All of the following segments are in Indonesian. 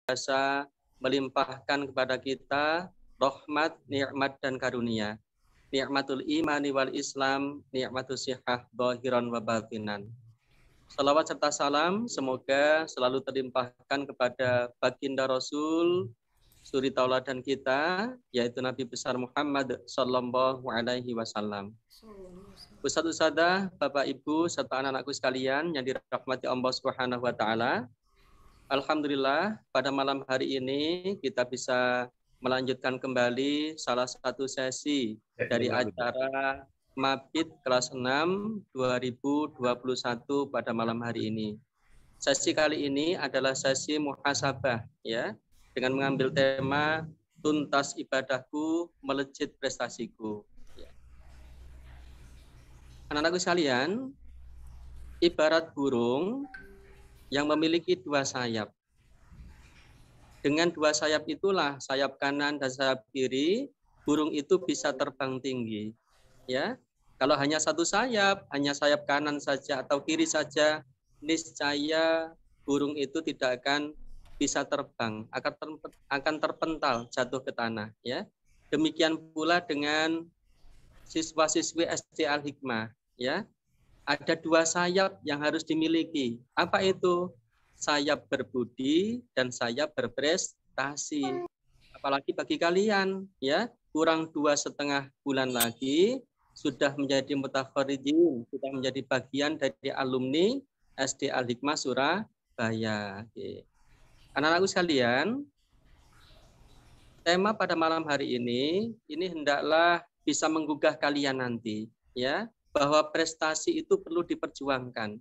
senantiasa melimpahkan kepada kita rahmat, nikmat dan karunia. Nikmatul imani wal Islam, nikmatul sihah zahiran wa batinan. Salawat serta salam semoga selalu terlimpahkan kepada baginda Rasul, suri tauladan kita, yaitu Nabi besar Muhammad sallallahu alaihi wasallam. Ustadz Ustadzah, Bapak Ibu serta anak-anakku sekalian yang dirahmati Allah Subhanahu wa taala. Alhamdulillah pada malam hari ini kita bisa melanjutkan kembali salah satu sesi dari acara Mabit kelas 6 2021 pada malam hari ini. Sesi kali ini adalah sesi muhasabah ya, dengan mengambil tema tuntas ibadahku, melejit prestasiku. Anak-anakku sekalian, ibarat burung yang memiliki dua sayap. Dengan dua sayap itulah, sayap kanan dan sayap kiri, burung itu bisa terbang tinggi. Ya, kalau hanya satu sayap, hanya sayap kanan saja atau kiri saja, niscaya burung itu tidak akan bisa terbang, akan terpental jatuh ke tanah. Ya, demikian pula dengan siswa-siswi SD Al-Hikmah. Ya, ada dua sayap yang harus dimiliki. Apa itu? Sayap berbudi dan sayap berprestasi. Apalagi bagi kalian, ya, kurang 2,5 bulan lagi sudah menjadi mutakharirin, sudah menjadi bagian dari alumni SD Al-Hikmah Surabaya. Anak-anakku sekalian, tema pada malam hari ini hendaklah bisa menggugah kalian nanti, ya, bahwa prestasi itu perlu diperjuangkan.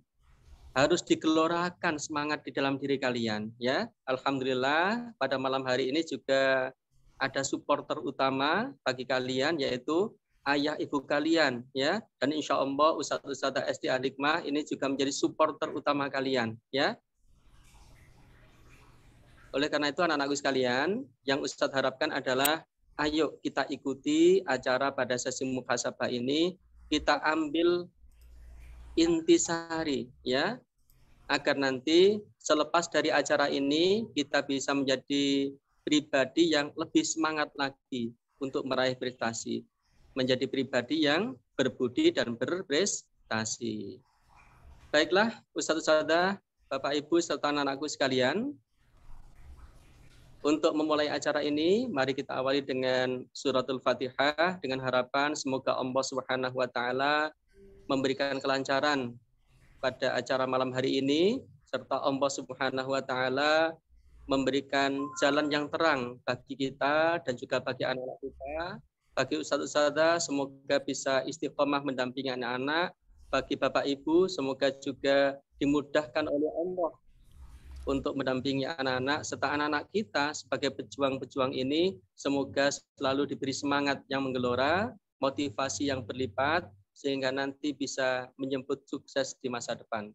Harus digelorakan semangat di dalam diri kalian, ya. Alhamdulillah pada malam hari ini juga ada supporter utama bagi kalian, yaitu ayah ibu kalian, ya. Dan insya Allah Ustadz SD Al-Hikmah ini juga menjadi supporter utama kalian, ya. Oleh karena itu anak-anakku sekalian, yang Ustadz harapkan adalah ayo kita ikuti acara pada sesi muhasabah ini, kita ambil intisari, ya, agar nanti selepas dari acara ini kita bisa menjadi pribadi yang lebih semangat lagi untuk meraih prestasi, menjadi pribadi yang berbudi dan berprestasi. Baiklah, Ustadz-Ustadzah, Bapak Ibu serta anak-anakku sekalian, untuk memulai acara ini, mari kita awali dengan suratul Fatihah dengan harapan semoga Allah Subhanahu wa taala memberikan kelancaran pada acara malam hari ini, serta Allah Subhanahu wa taala memberikan jalan yang terang bagi kita dan juga bagi anak-anak kita, bagi ustadz-ustadzah semoga bisa istiqomah mendampingi anak-anak, bagi Bapak Ibu semoga juga dimudahkan oleh Allah untuk mendampingi anak-anak serta anak-anak kita sebagai pejuang-pejuang ini semoga selalu diberi semangat yang menggelora, motivasi yang berlipat, sehingga nanti bisa menjemput sukses di masa depan.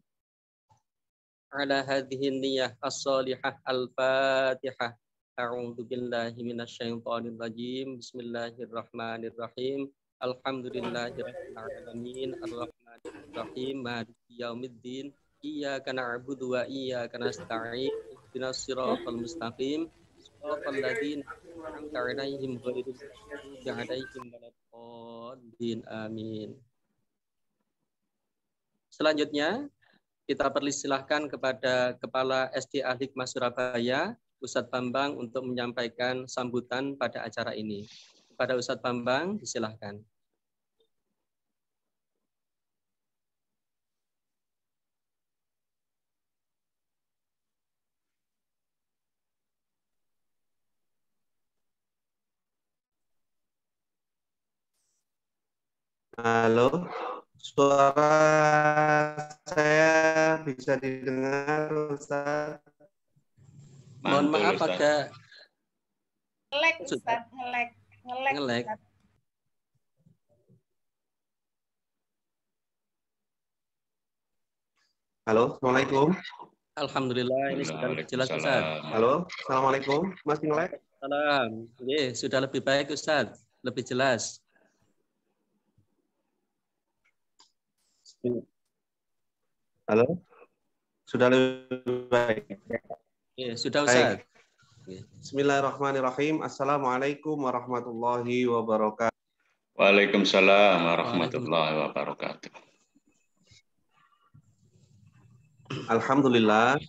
Ala hadhihi niyyah as-salihah al-fatihah. A'udzu billahi minasyaitonir rajim. Bismillahirrahmanirrahim. Alhamdulillahirabbil alamin arrahmanir rahim maliki yaumiddin. Iyyaka na'budu wa iyyaka nasta'in. Ihdinas siratal mustaqim. Shiratal ladzina an'amta 'alaihim ghairil maghdubi 'alaihim waladdallin. Amin. Selanjutnya, kita persilahkan kepada Kepala SD Al-Hikmah Surabaya, Ustadz Bambang, untuk menyampaikan sambutan pada acara ini. Kepada Ustadz Bambang, disilahkan. Halo, suara saya bisa didengar, Ustaz? Mohon maaf agak ngelek, Ustaz, ngelek. Halo, Assalamualaikum. Alhamdulillah ini sudah lebih jelas, Ustaz. Halo, Assalamualaikum. Masih ngelek? Salam. Sudah lebih baik, Ustaz. Lebih jelas. Halo, sudah lebih baik. Sudah, Ustaz. Bismillahirrahmanirrahim. Assalamualaikum warahmatullahi wabarakatuh. Waalaikumsalam warahmatullahi wabarakatuh. Alhamdulillah,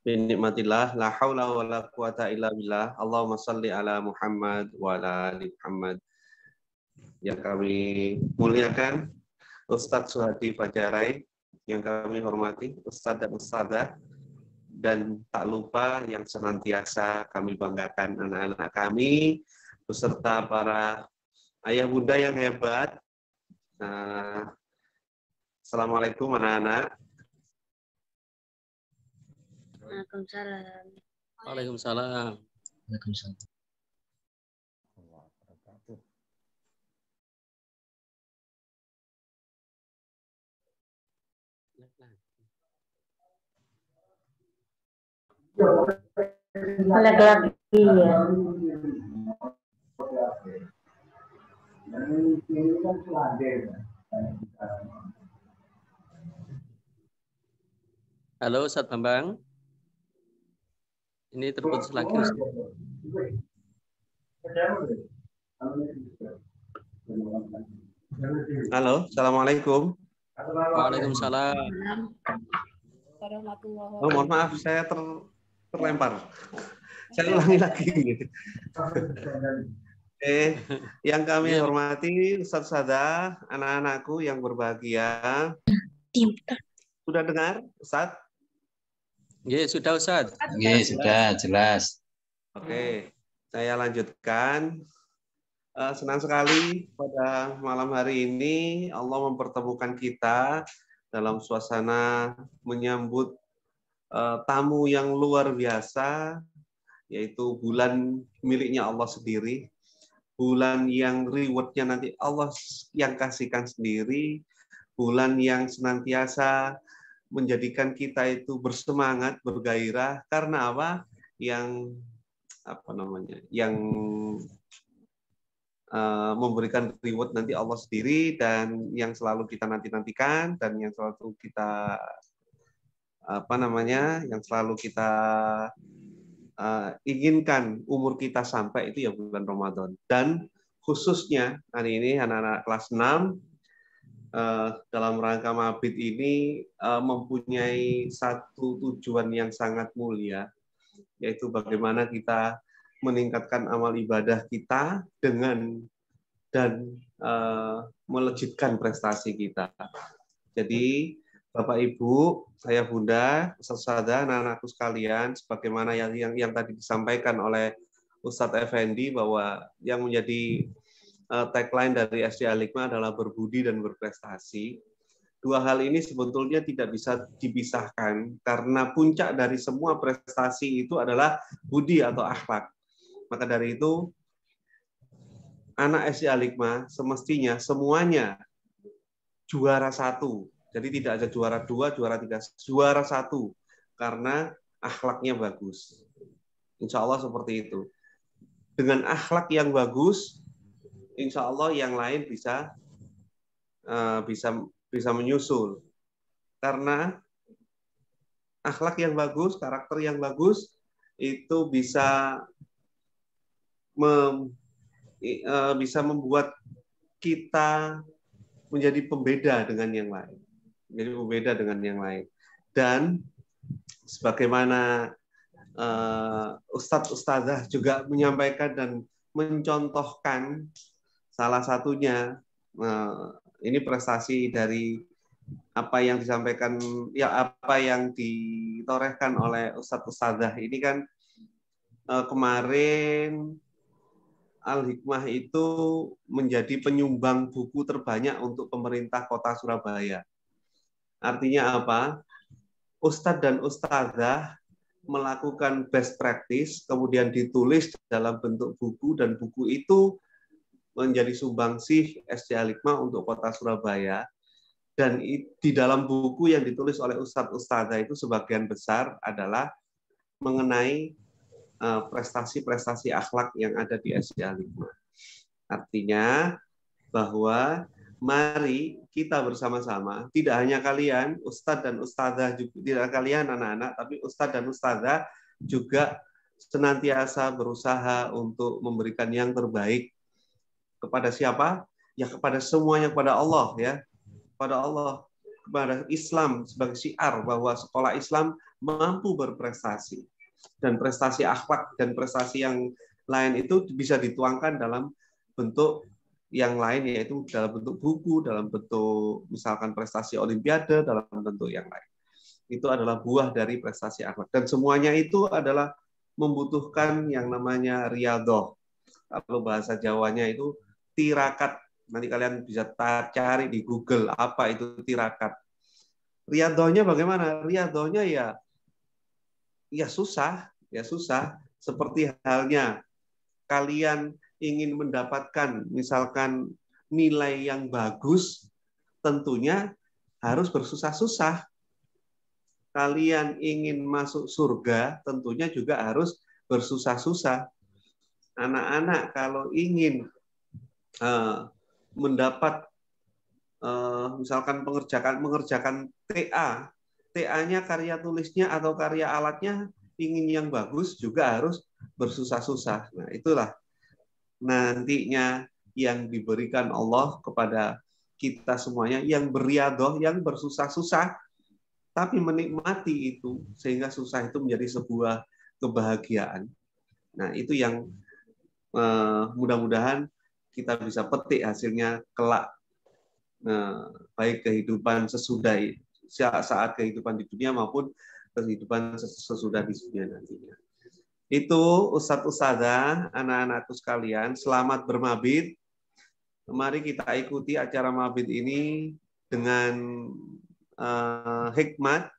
binikmatillah, la haula wa la quwata illa billah. Allahumma salli ala Muhammad wa ala ali Muhammad. Yang kami muliakan Ustadz Suhadi Fajarai, yang kami hormati Ustadz dan Ustadzah, dan tak lupa yang senantiasa kami banggakan anak-anak kami beserta para ayah bunda yang hebat. Assalamualaikum anak-anak. Waalaikumsalam. Waalaikumsalam. Waalaikumsalam. Lagi-lagi ya. Halo Ustadz Bambang. Ini terputus lagi Ustadz. Halo, assalamualaikum. Waalaikumsalam. Oh, mohon maaf, saya terlempar. Saya ulangi lagi. Yang kami hormati Ustadz Sada, anak-anakku yang berbahagia. Sudah dengar, Ustadz? Ya, sudah Ustadz. Ya, sudah jelas. Oke, saya lanjutkan. Senang sekali pada malam hari ini Allah mempertemukan kita dalam suasana menyambut tamu yang luar biasa, yaitu bulan miliknya Allah sendiri, bulan yang rewardnya nanti Allah yang kasihkan sendiri, bulan yang senantiasa menjadikan kita itu bersemangat, bergairah, karena apa? Yang memberikan reward nanti Allah sendiri, dan yang selalu kita nantikan, dan yang selalu kita yang selalu kita inginkan umur kita sampai itu ya bulan Ramadan. Dan khususnya hari ini anak-anak kelas 6 dalam rangka Mabit ini mempunyai satu tujuan yang sangat mulia, yaitu bagaimana kita meningkatkan amal ibadah kita dan melejitkan prestasi kita. Jadi Bapak Ibu, Ayah Bunda, Ustadz Sada, anak-anakku sekalian, sebagaimana yang tadi disampaikan oleh Ustadz Effendi, bahwa yang menjadi tagline dari SD Al-Hikmah adalah berbudi dan berprestasi. Dua hal ini sebetulnya tidak bisa dipisahkan, karena puncak dari semua prestasi itu adalah budi atau akhlak. Maka dari itu, anak SD Al-Hikmah semestinya semuanya juara satu. Jadi tidak ada juara 2, juara 3, juara 1. Karena akhlaknya bagus. Insya Allah seperti itu. Dengan akhlak yang bagus, insya Allah yang lain bisa menyusul. Karena akhlak yang bagus, karakter yang bagus, itu bisa membuat kita menjadi pembeda dengan yang lain. Jadi pembeda dengan yang lain. Dan sebagaimana Ustadz Ustadzah juga menyampaikan dan mencontohkan, salah satunya ini prestasi dari apa yang disampaikan, ya apa yang ditorehkan oleh Ustadz Ustadzah ini kan kemarin Al-Hikmah itu menjadi penyumbang buku terbanyak untuk pemerintah Kota Surabaya. Artinya apa? Ustadz dan Ustadzah melakukan best practice, kemudian ditulis dalam bentuk buku, dan buku itu menjadi sumbangsih SD Al-Hikmah untuk Kota Surabaya. Dan di dalam buku yang ditulis oleh Ustadz Ustadzah itu sebagian besar adalah mengenai prestasi-prestasi akhlak yang ada di SD Al-Hikmah. Artinya bahwa mari kita bersama-sama, tidak hanya kalian Ustadz dan Ustadzah, juga tidak kalian anak-anak, tapi Ustadz dan Ustadzah juga senantiasa berusaha untuk memberikan yang terbaik kepada siapa? Ya kepada semuanya, kepada Allah ya. Kepada Allah, kepada Islam sebagai syiar bahwa sekolah Islam mampu berprestasi. Dan prestasi akhlak dan prestasi yang lain itu bisa dituangkan dalam bentuk yang lain, yaitu dalam bentuk buku, dalam bentuk misalkan prestasi olimpiade, dalam bentuk yang lain. Itu adalah buah dari prestasi akhlak. Dan semuanya itu adalah membutuhkan yang namanya riyadhah. Kalau bahasa Jawanya itu tirakat. Nanti kalian bisa cari di Google apa itu tirakat. Riyadhahnya bagaimana? Riyadhahnya ya susah. Seperti halnya kalian ingin mendapatkan misalkan nilai yang bagus, tentunya harus bersusah-susah. Kalian ingin masuk surga, tentunya juga harus bersusah-susah. Anak-anak kalau ingin mendapat misalkan mengerjakan TA-nya karya tulisnya atau karya alatnya ingin yang bagus juga harus bersusah-susah. Nah, itulah nantinya yang diberikan Allah kepada kita semuanya yang berriyadhah, yang bersusah-susah tapi menikmati itu sehingga susah itu menjadi sebuah kebahagiaan. Nah, itu yang mudah-mudahan kita bisa petik hasilnya kelak, baik kehidupan sesudah saat kehidupan di dunia maupun kehidupan sesudah di dunia nantinya. Itu Ustadz-Ustadzah, anak-anakku sekalian, selamat bermabit. Mari kita ikuti acara mabit ini dengan hikmat,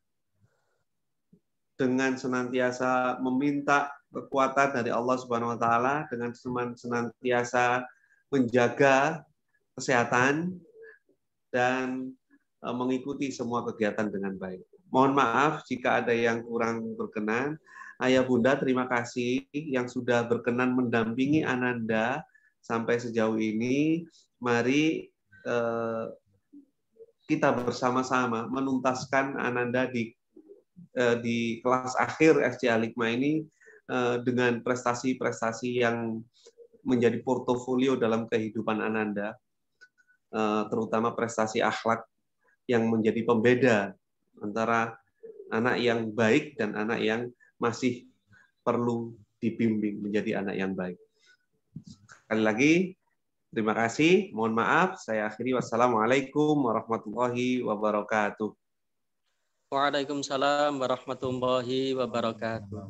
dengan senantiasa meminta kekuatan dari Allah Subhanahu wa taala, dengan senantiasa menjaga kesehatan dan mengikuti semua kegiatan dengan baik. Mohon maaf jika ada yang kurang berkenan. Ayah Bunda, terima kasih yang sudah berkenan mendampingi Ananda sampai sejauh ini. Mari kita bersama-sama menuntaskan Ananda di kelas akhir SD Al-Hikmah ini dengan prestasi-prestasi yang menjadi portofolio dalam kehidupan Ananda, terutama prestasi akhlak yang menjadi pembeda antara anak yang baik dan anak yang masih perlu dibimbing menjadi anak yang baik. Sekali lagi, terima kasih. Mohon maaf, saya akhiri. Wassalamualaikum warahmatullahi wabarakatuh. Waalaikumsalam warahmatullahi wabarakatuh.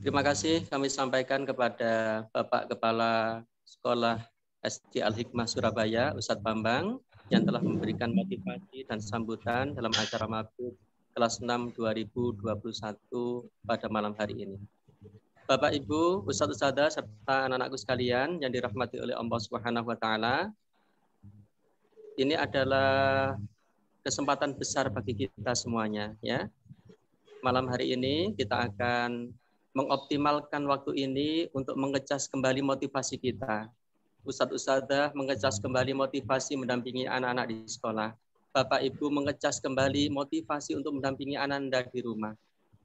Terima kasih kami sampaikan kepada Bapak Kepala Sekolah SD Al-Hikmah Surabaya, Ustadz Bambang, yang telah memberikan motivasi dan sambutan dalam acara mabit kelas 6 2021 pada malam hari ini. Bapak, Ibu, Ustadz-Ustadzah, serta anak-anakku sekalian yang dirahmati oleh Allah Subhanahu wa taala. Ini adalah kesempatan besar bagi kita semuanya, ya. Malam hari ini kita akan mengoptimalkan waktu ini untuk mengecas kembali motivasi kita. Ustadz-Ustadzah mengecas kembali motivasi mendampingi anak-anak di sekolah. Bapak Ibu mengecas kembali motivasi untuk mendampingi Ananda di rumah.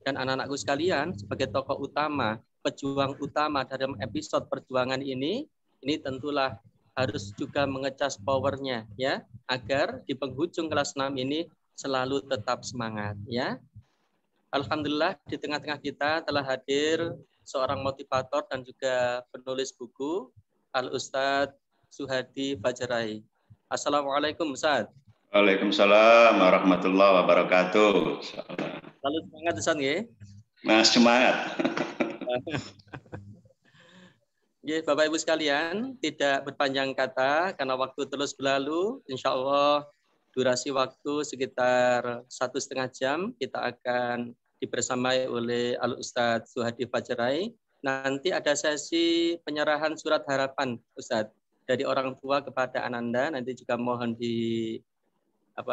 Dan anak-anakku sekalian, sebagai tokoh utama, pejuang utama dalam episode perjuangan ini tentulah harus juga mengecas powernya, ya, agar di penghujung kelas 6 ini selalu tetap semangat, ya. Alhamdulillah di tengah-tengah kita telah hadir seorang motivator dan juga penulis buku, Al-Ustadz Suhadi Fajrai. Assalamualaikum, Ustadz. Waalaikumsalam warahmatullahi wabarakatuh. Selalu semangat, Ustadz, ya. Nah, semangat. Ya, Bapak Ibu sekalian, tidak berpanjang kata karena waktu terus berlalu. Insya Allah durasi waktu sekitar 1,5 jam kita akan dibersamai oleh Al-Ustadz Suhadi Fajrai. Nanti ada sesi penyerahan surat harapan, Ustadz, dari orang tua kepada Ananda. Nanti juga mohon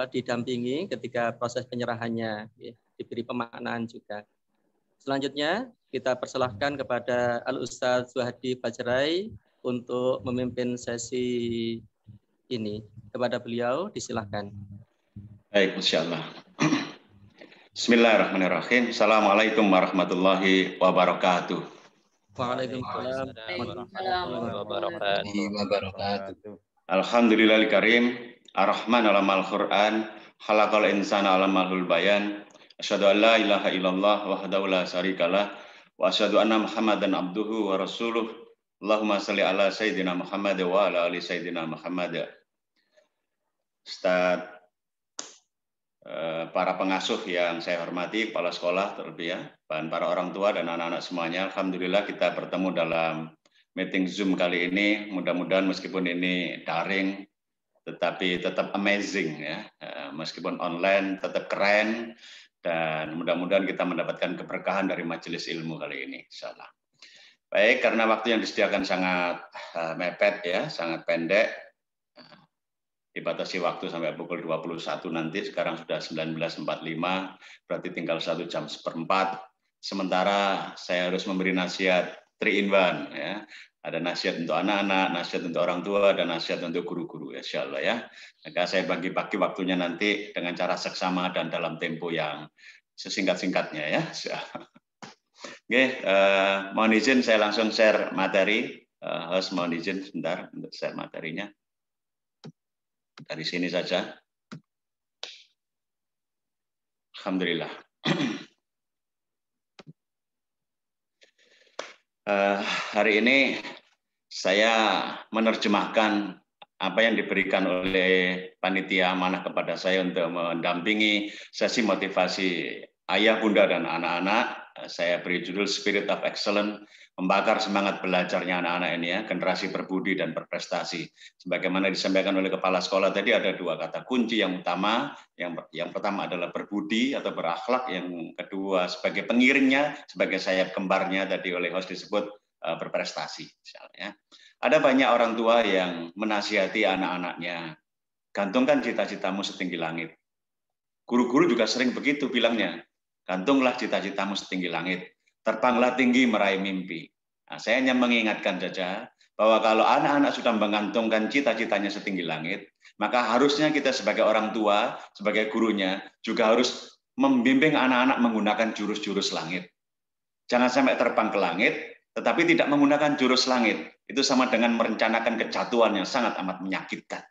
didampingi ketika proses penyerahannya, ya, diberi pemaknaan juga. Selanjutnya kita persilahkan kepada Al-Ustadz Suhadi Fajrai untuk memimpin sesi ini. Kepada beliau disilahkan. Baik, insyaallah. Bismillahirrahmanirrahim. Assalamualaikum warahmatullahi wabarakatuh. Waalaikumsalam warahmatullahi wabarakatuh. Wabarakatuh. Alhamdulillahil karim, ar-Rahman alamal Qur'an, khalaqal insana alamal bayan. Asyhadu an la ilaha illallah wahdahu la syarikalah wa asyhadu anna Muhammadan abduhu wa rasuluh. Allahumma shalli ala sayyidina Muhammad wa ala ali sayyidina Muhammad. Ustaz, para pengasuh yang saya hormati, kepala sekolah terlebih ya, dan para orang tua dan anak-anak semuanya, alhamdulillah kita bertemu dalam meeting Zoom kali ini. Mudah-mudahan meskipun ini daring, tetapi tetap amazing ya, meskipun online tetap keren, dan mudah-mudahan kita mendapatkan keberkahan dari majelis ilmu kali ini, insyaallah. Baik, karena waktu yang disediakan sangat mepet ya, sangat pendek, dibatasi waktu sampai pukul 21 nanti, sekarang sudah 19.45, berarti tinggal 1 jam seperempat. Sementara saya harus memberi nasihat 3 in 1 ya. Ada nasihat untuk anak-anak, nasihat untuk orang tua, dan nasihat untuk guru-guru ya, insyaallah ya. Maka saya bagi-bagi waktunya nanti dengan cara seksama dan dalam tempo yang sesingkat-singkatnya ya. Oke, mohon izin saya langsung share materi. Host mohon izin sebentar untuk share materinya. Dari sini saja. Alhamdulillah. Hari ini saya menerjemahkan apa yang diberikan oleh panitia amanah kepada saya untuk mendampingi sesi motivasi ayah, bunda, dan anak-anak. Saya beri judul Spirit of Excellence, membakar semangat belajarnya anak-anak ini ya, generasi berbudi dan berprestasi. Sebagaimana disampaikan oleh kepala sekolah tadi, ada 2 kata kunci yang utama. Yang pertama adalah berbudi atau berakhlak, yang kedua sebagai pengiringnya, sebagai sayap kembarnya tadi oleh host disebut berprestasi. Misalnya. Ada banyak orang tua yang menasihati anak-anaknya, gantungkan cita-citamu setinggi langit. Guru-guru juga sering begitu bilangnya, gantunglah cita-citamu setinggi langit, terbanglah tinggi meraih mimpi. Nah, saya hanya mengingatkan saja bahwa kalau anak-anak sudah menggantungkan cita-citanya setinggi langit, maka harusnya kita sebagai orang tua, sebagai gurunya, juga harus membimbing anak-anak menggunakan jurus-jurus langit. Jangan sampai terbang ke langit, tetapi tidak menggunakan jurus langit. Itu sama dengan merencanakan kejatuhan yang sangat amat menyakitkan.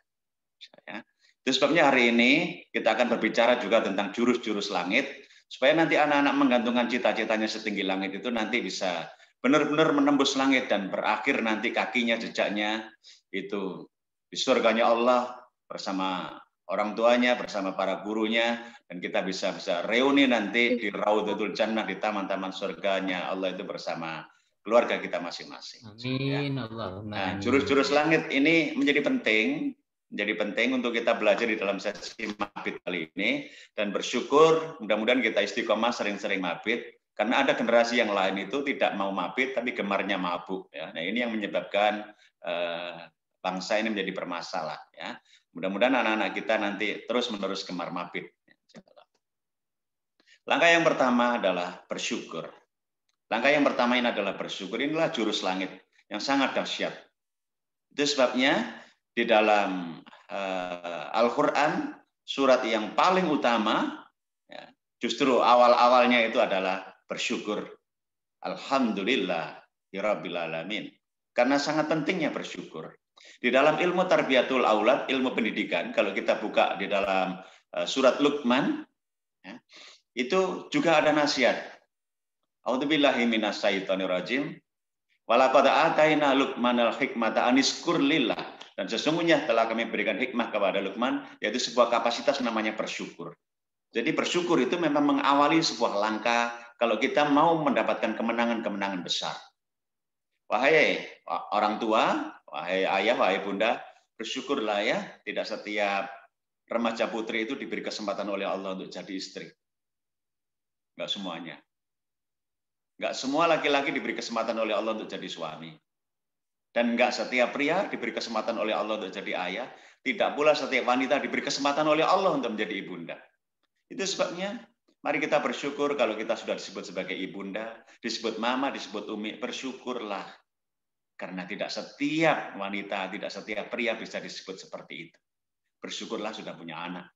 Itu sebabnya hari ini kita akan berbicara juga tentang jurus-jurus langit, supaya nanti anak-anak menggantungkan cita-citanya setinggi langit itu nanti bisa benar-benar menembus langit dan berakhir nanti kakinya, jejaknya itu di surganya Allah bersama orang tuanya, bersama para gurunya, dan kita bisa reuni nanti di Raudhatul Jannah, di taman-taman surganya Allah itu bersama keluarga kita masing-masing. Amin. Nah, jurus-jurus langit ini menjadi penting untuk kita belajar di dalam sesi mabit kali ini, dan bersyukur mudah-mudahan kita istiqomah sering-sering mabit, karena ada generasi yang lain itu tidak mau mabit tapi gemarnya mabuk ya. Nah, ini yang menyebabkan bangsa ini menjadi bermasalah ya. Mudah-mudahan anak-anak kita nanti terus-menerus gemar mabit. Langkah yang pertama adalah bersyukur. Langkah yang pertama ini adalah bersyukur. Inilah jurus langit yang sangat dahsyat. Itu sebabnya di dalam Al-Quran, surat yang paling utama, ya, justru awal-awalnya itu adalah bersyukur. Alhamdulillah, Rabbil Alamin. Karena sangat pentingnya bersyukur. Di dalam ilmu tarbiyatul aulad, ilmu pendidikan, kalau kita buka di dalam surat Luqman, ya, itu juga ada nasihat. A'udzubillahi minasyaitonirrajim. Walaqad ataina Luqmanal hikmata aniskur lillah. Dan sesungguhnya telah kami berikan hikmah kepada Luqman, yaitu sebuah kapasitas namanya bersyukur. Jadi bersyukur itu memang mengawali sebuah langkah kalau kita mau mendapatkan kemenangan-kemenangan besar. Wahai orang tua, wahai ayah, wahai bunda, bersyukurlah ya, tidak setiap remaja putri itu diberi kesempatan oleh Allah untuk jadi istri. Enggak semuanya. Enggak semua laki-laki diberi kesempatan oleh Allah untuk jadi suami. Dan enggak setiap pria diberi kesempatan oleh Allah untuk jadi ayah. Tidak pula setiap wanita diberi kesempatan oleh Allah untuk menjadi ibunda. Itu sebabnya, mari kita bersyukur kalau kita sudah disebut sebagai ibunda, disebut mama, disebut umi, bersyukurlah. Karena tidak setiap wanita, tidak setiap pria bisa disebut seperti itu. Bersyukurlah sudah punya anak.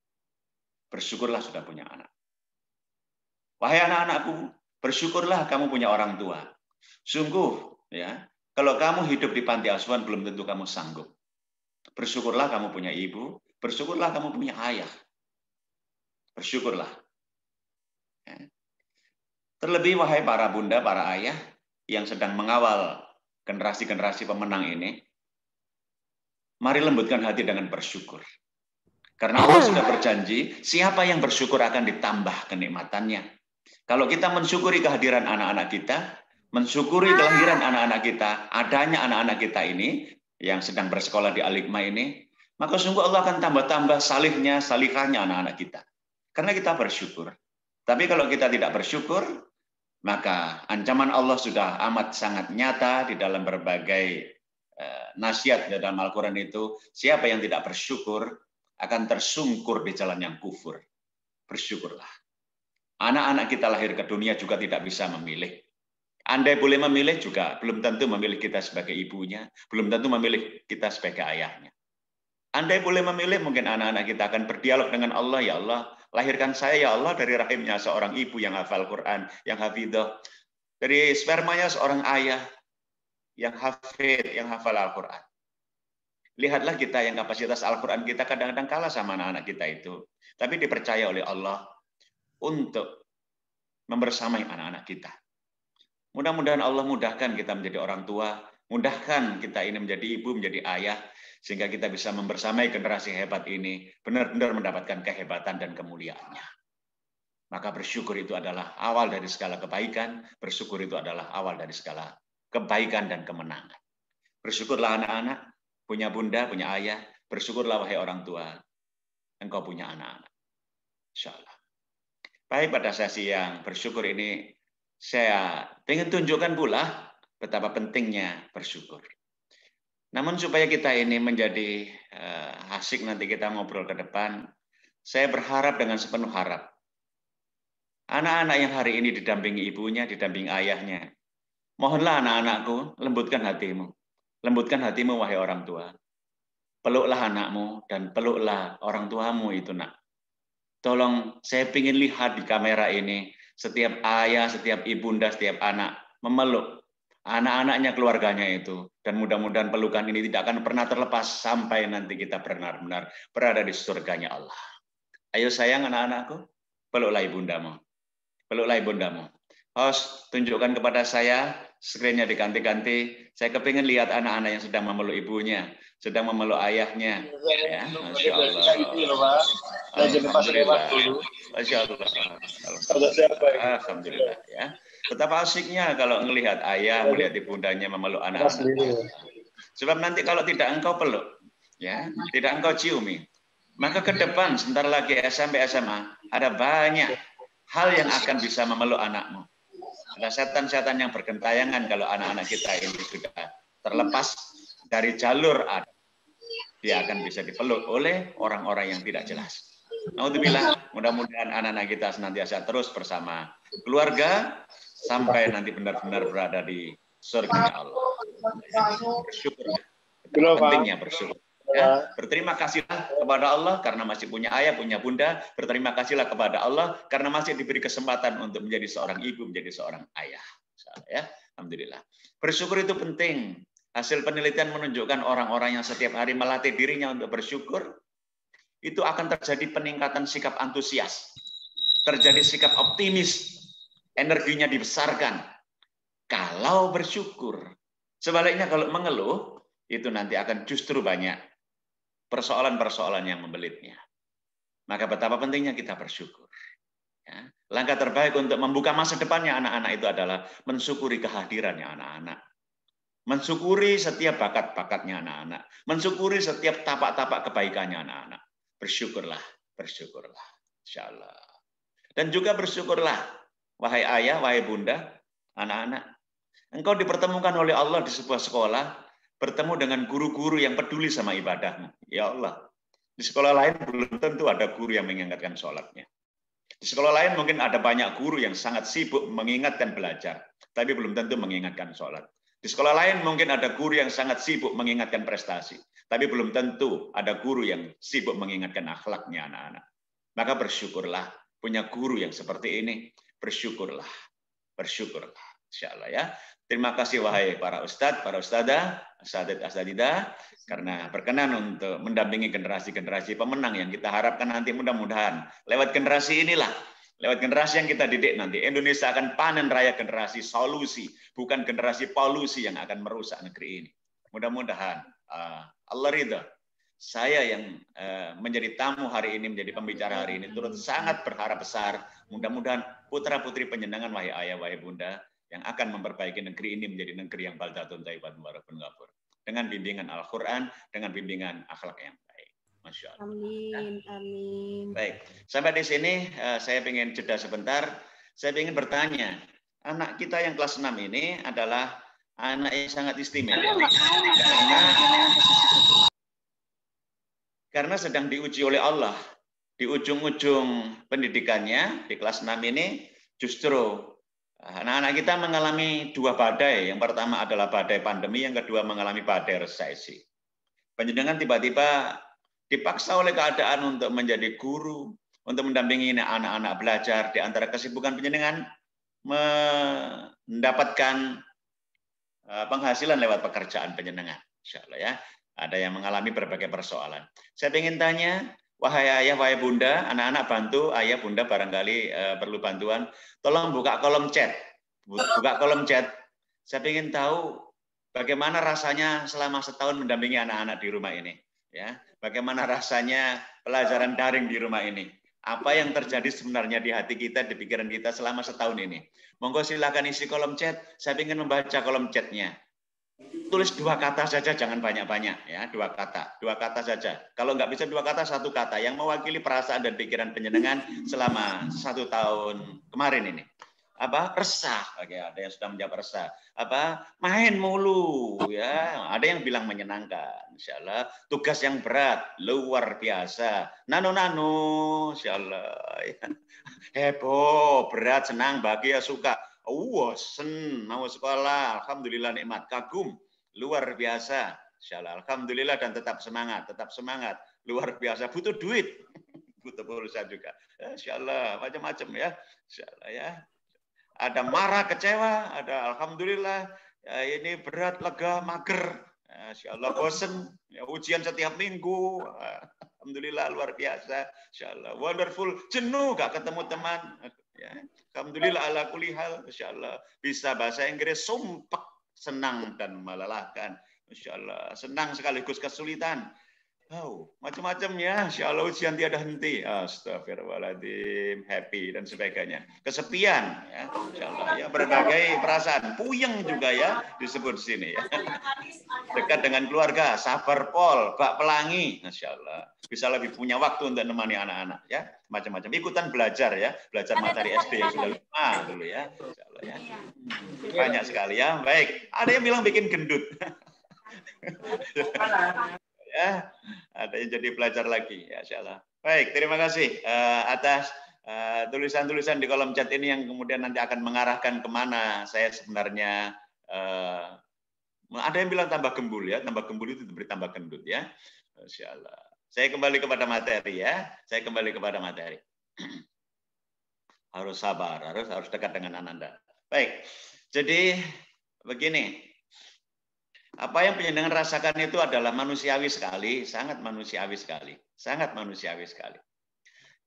Bersyukurlah sudah punya anak. Wahai anak-anakku, bersyukurlah kamu punya orang tua. Sungguh, ya, kalau kamu hidup di panti asuhan belum tentu kamu sanggup. Bersyukurlah kamu punya ibu, bersyukurlah kamu punya ayah. Bersyukurlah. Ya. Terlebih wahai para bunda, para ayah yang sedang mengawal generasi-generasi pemenang ini, mari lembutkan hati dengan bersyukur. Karena Allah sudah berjanji, siapa yang bersyukur akan ditambah kenikmatannya. Kalau kita mensyukuri kehadiran anak-anak kita, mensyukuri kelahiran anak-anak kita, adanya anak-anak kita ini, yang sedang bersekolah di Al-Hikmah ini, maka sungguh Allah akan tambah-tambah salihnya, salihahnya anak-anak kita. Karena kita bersyukur. Tapi kalau kita tidak bersyukur, maka ancaman Allah sudah amat sangat nyata di dalam berbagai nasihat di dalam Al-Quran itu. Siapa yang tidak bersyukur akan tersungkur di jalan yang kufur. Bersyukurlah. Anak-anak kita lahir ke dunia juga tidak bisa memilih. Andai boleh memilih juga belum tentu memilih kita sebagai ibunya, belum tentu memilih kita sebagai ayahnya. Andai boleh memilih, mungkin anak-anak kita akan berdialog dengan Allah, ya Allah, lahirkan saya ya Allah dari rahimnya seorang ibu yang hafal Quran, yang hafidhah, dari spermanya seorang ayah yang hafid, yang hafal Al-Quran. Lihatlah kita yang kapasitas Al-Quran kita kadang-kadang kalah sama anak-anak kita itu. Tapi dipercaya oleh Allah untuk membersamai anak-anak kita. Mudah-mudahan Allah mudahkan kita menjadi orang tua, mudahkan kita ini menjadi ibu, menjadi ayah, sehingga kita bisa membersamai generasi hebat ini, benar-benar mendapatkan kehebatan dan kemuliaannya. Maka bersyukur itu adalah awal dari segala kebaikan, bersyukur itu adalah awal dari segala kebaikan dan kemenangan. Bersyukurlah anak-anak, punya bunda, punya ayah, bersyukurlah wahai orang tua, engkau punya anak-anak. Insyaallah. Baik, pada sesi yang bersyukur ini, saya ingin tunjukkan pula betapa pentingnya bersyukur. Namun supaya kita ini menjadi asik nanti kita ngobrol ke depan, saya berharap dengan sepenuh harap. Anak-anak yang hari ini didampingi ibunya, didampingi ayahnya, mohonlah anak-anakku, lembutkan hatimu. Lembutkan hatimu wahai orang tua. Peluklah anakmu dan peluklah orang tuamu itu nak. Tolong saya ingin lihat di kamera ini, setiap ayah, setiap ibunda, setiap anak memeluk anak-anaknya, keluarganya itu. Dan mudah-mudahan pelukan ini tidak akan pernah terlepas sampai nanti kita benar-benar berada di surganya Allah. Ayo sayang anak-anakku, peluklah ibundamu. Peluklah ibundamu. Host, tunjukkan kepada saya, screen-nya diganti-ganti. Saya kepingin lihat anak-anak yang sedang memeluk ibunya, sedang memeluk ayahnya. Ya, Masya Allah. Alhamdulillah. Masya Allah. Alhamdulillah. Ya. Betapa asiknya kalau melihat ayah, melihat ibundanya memeluk anak-anak. Sebab nanti kalau tidak engkau peluk, ya, tidak engkau ciumi, maka ke depan sebentar lagi SMP SMA ada banyak hal yang akan bisa memeluk anakmu. Ada setan-setan yang bergentayangan kalau anak-anak kita ini sudah terlepas dari jalur ada. Dia akan bisa dipeluk oleh orang-orang yang tidak jelas. Alhamdulillah, mudah-mudahan anak-anak kita senantiasa terus bersama keluarga sampai nanti benar-benar berada di surga Allah. Bersyukur. Pentingnya bersyukur. Ya, berterima kasihlah kepada Allah karena masih punya ayah, punya bunda. Berterima kasihlah kepada Allah karena masih diberi kesempatan untuk menjadi seorang ibu, menjadi seorang ayah. Ya, alhamdulillah. Bersyukur itu penting. Hasil penelitian menunjukkan orang-orang yang setiap hari melatih dirinya untuk bersyukur, itu akan terjadi peningkatan sikap antusias, terjadi sikap optimis, energinya dibesarkan. Kalau bersyukur, sebaliknya kalau mengeluh, itu nanti akan justru banyak persoalan-persoalan yang membelitnya. Maka betapa pentingnya kita bersyukur. Ya. Langkah terbaik untuk membuka masa depannya anak-anak itu adalah mensyukuri kehadirannya anak-anak. Mensyukuri setiap bakat-bakatnya anak-anak. Mensyukuri setiap tapak-tapak kebaikannya anak-anak. Bersyukurlah, bersyukurlah. Insyaallah. Dan juga bersyukurlah, wahai ayah, wahai bunda, anak-anak. Engkau dipertemukan oleh Allah di sebuah sekolah, bertemu dengan guru-guru yang peduli sama ibadahmu. Ya Allah, di sekolah lain belum tentu ada guru yang mengingatkan sholatnya. Di sekolah lain mungkin ada banyak guru yang sangat sibuk mengingatkan belajar, tapi belum tentu mengingatkan sholat. Di sekolah lain mungkin ada guru yang sangat sibuk mengingatkan prestasi, tapi belum tentu ada guru yang sibuk mengingatkan akhlaknya anak-anak. Maka bersyukurlah punya guru yang seperti ini. bersyukurlah. Bersyukurlah, insyaallah ya. Terima kasih wahai para ustadz, para ustadzah, asatidah, karena berkenan untuk mendampingi generasi-generasi pemenang yang kita harapkan nanti mudah-mudahan lewat generasi inilah, lewat generasi yang kita didik nanti, Indonesia akan panen raya generasi solusi, bukan generasi polusi yang akan merusak negeri ini. Mudah-mudahan Allah ridha. Saya yang menjadi tamu hari ini, menjadi pembicara hari ini, turut sangat berharap besar. Mudah-mudahan putra-putri penyenangan wahai ayah, wahai bunda, yang akan memperbaiki negeri ini menjadi negeri yang baldatun thayyibatun waradun ghafur. Dengan bimbingan Al-Quran, dengan bimbingan akhlak yang baik. Masya Allah. Amin, amin. Baik, sampai di sini saya ingin jeda sebentar. Saya ingin bertanya, anak kita yang kelas 6 ini adalah anak yang sangat istimewa. Karena sedang diuji oleh Allah. Di ujung-ujung pendidikannya, di kelas 6 ini, justru anak-anak kita mengalami dua badai. Yang pertama adalah badai pandemi, yang kedua mengalami badai resesi. Panjenengan tiba-tiba dipaksa oleh keadaan untuk menjadi guru, untuk mendampingi anak-anak belajar. Di antara kesibukan panjenengan mendapatkan penghasilan lewat pekerjaan panjenengan. Insyaallah ya. Ada yang mengalami berbagai persoalan. Saya ingin tanya, wahai ayah, wahai bunda, anak-anak bantu, ayah, bunda barangkali perlu bantuan. Tolong buka kolom chat. Buka kolom chat. Saya ingin tahu bagaimana rasanya selama setahun mendampingi anak-anak di rumah ini. Ya, bagaimana rasanya pelajaran daring di rumah ini. Apa yang terjadi sebenarnya di hati kita, di pikiran kita selama setahun ini. Monggo silakan isi kolom chat. Saya ingin membaca kolom chatnya. Tulis 2 kata saja, jangan banyak-banyak ya, 2 kata saja. Kalau nggak bisa 2 kata, 1 kata yang mewakili perasaan dan pikiran panjenengan selama 1 tahun kemarin ini. Apa? Resah. Oke, ada yang sudah menjawab resah. Apa? Main mulu ya. Ada yang bilang menyenangkan. Insyaallah. Tugas yang berat, luar biasa. Nano, insyaallah. Heboh, berat, senang, bahagia, suka. Sen, mau sekolah, alhamdulillah nikmat, kagum, luar biasa, insyaallah, alhamdulillah dan tetap semangat, luar biasa, butuh duit, butuh pulsa juga, insyaallah, macam-macam ya, insyaallah ya, ada marah, kecewa, ada alhamdulillah, ya, ini berat, lega, mager, insyaallah bosen, ya, ujian setiap minggu, alhamdulillah luar biasa, insyaallah, wonderful, jenuh, gak ketemu teman. Ya, alhamdulillah ala kulli hal, insyaallah bisa bahasa Inggris sumpek, senang dan melelahkan, insyaallah senang sekaligus kesulitan, macam-macam ya, insyaallah ujian tiada henti, astagfirullahaladzim, happy dan sebagainya, kesepian ya, insyaallah ya, berbagai perasaan, puyeng juga ya disebut sini ya, dekat dengan keluarga, sabar pol, bak pelangi, insyaallah bisa lebih punya waktu untuk menemani anak-anak ya, macam-macam, ikutan belajar ya, belajar materi SD yang sudah lama dulu ya, insyaallah ya, banyak sekali ya. Baik, ada yang bilang bikin gendut. Ya, ada yang jadi belajar lagi ya, insyaallah. Baik, terima kasih atas tulisan-tulisan di kolom chat ini yang kemudian nanti akan mengarahkan kemana saya sebenarnya. Ada yang bilang tambah gembul ya, tambah gembul itu diberi tambah gendut ya, insyaallah. Saya kembali kepada materi ya, saya kembali kepada materi. Harus sabar, harus dekat dengan Anda. Baik, jadi begini. Apa yang panjenengan rasakan itu adalah manusiawi sekali, sangat manusiawi sekali, sangat manusiawi sekali.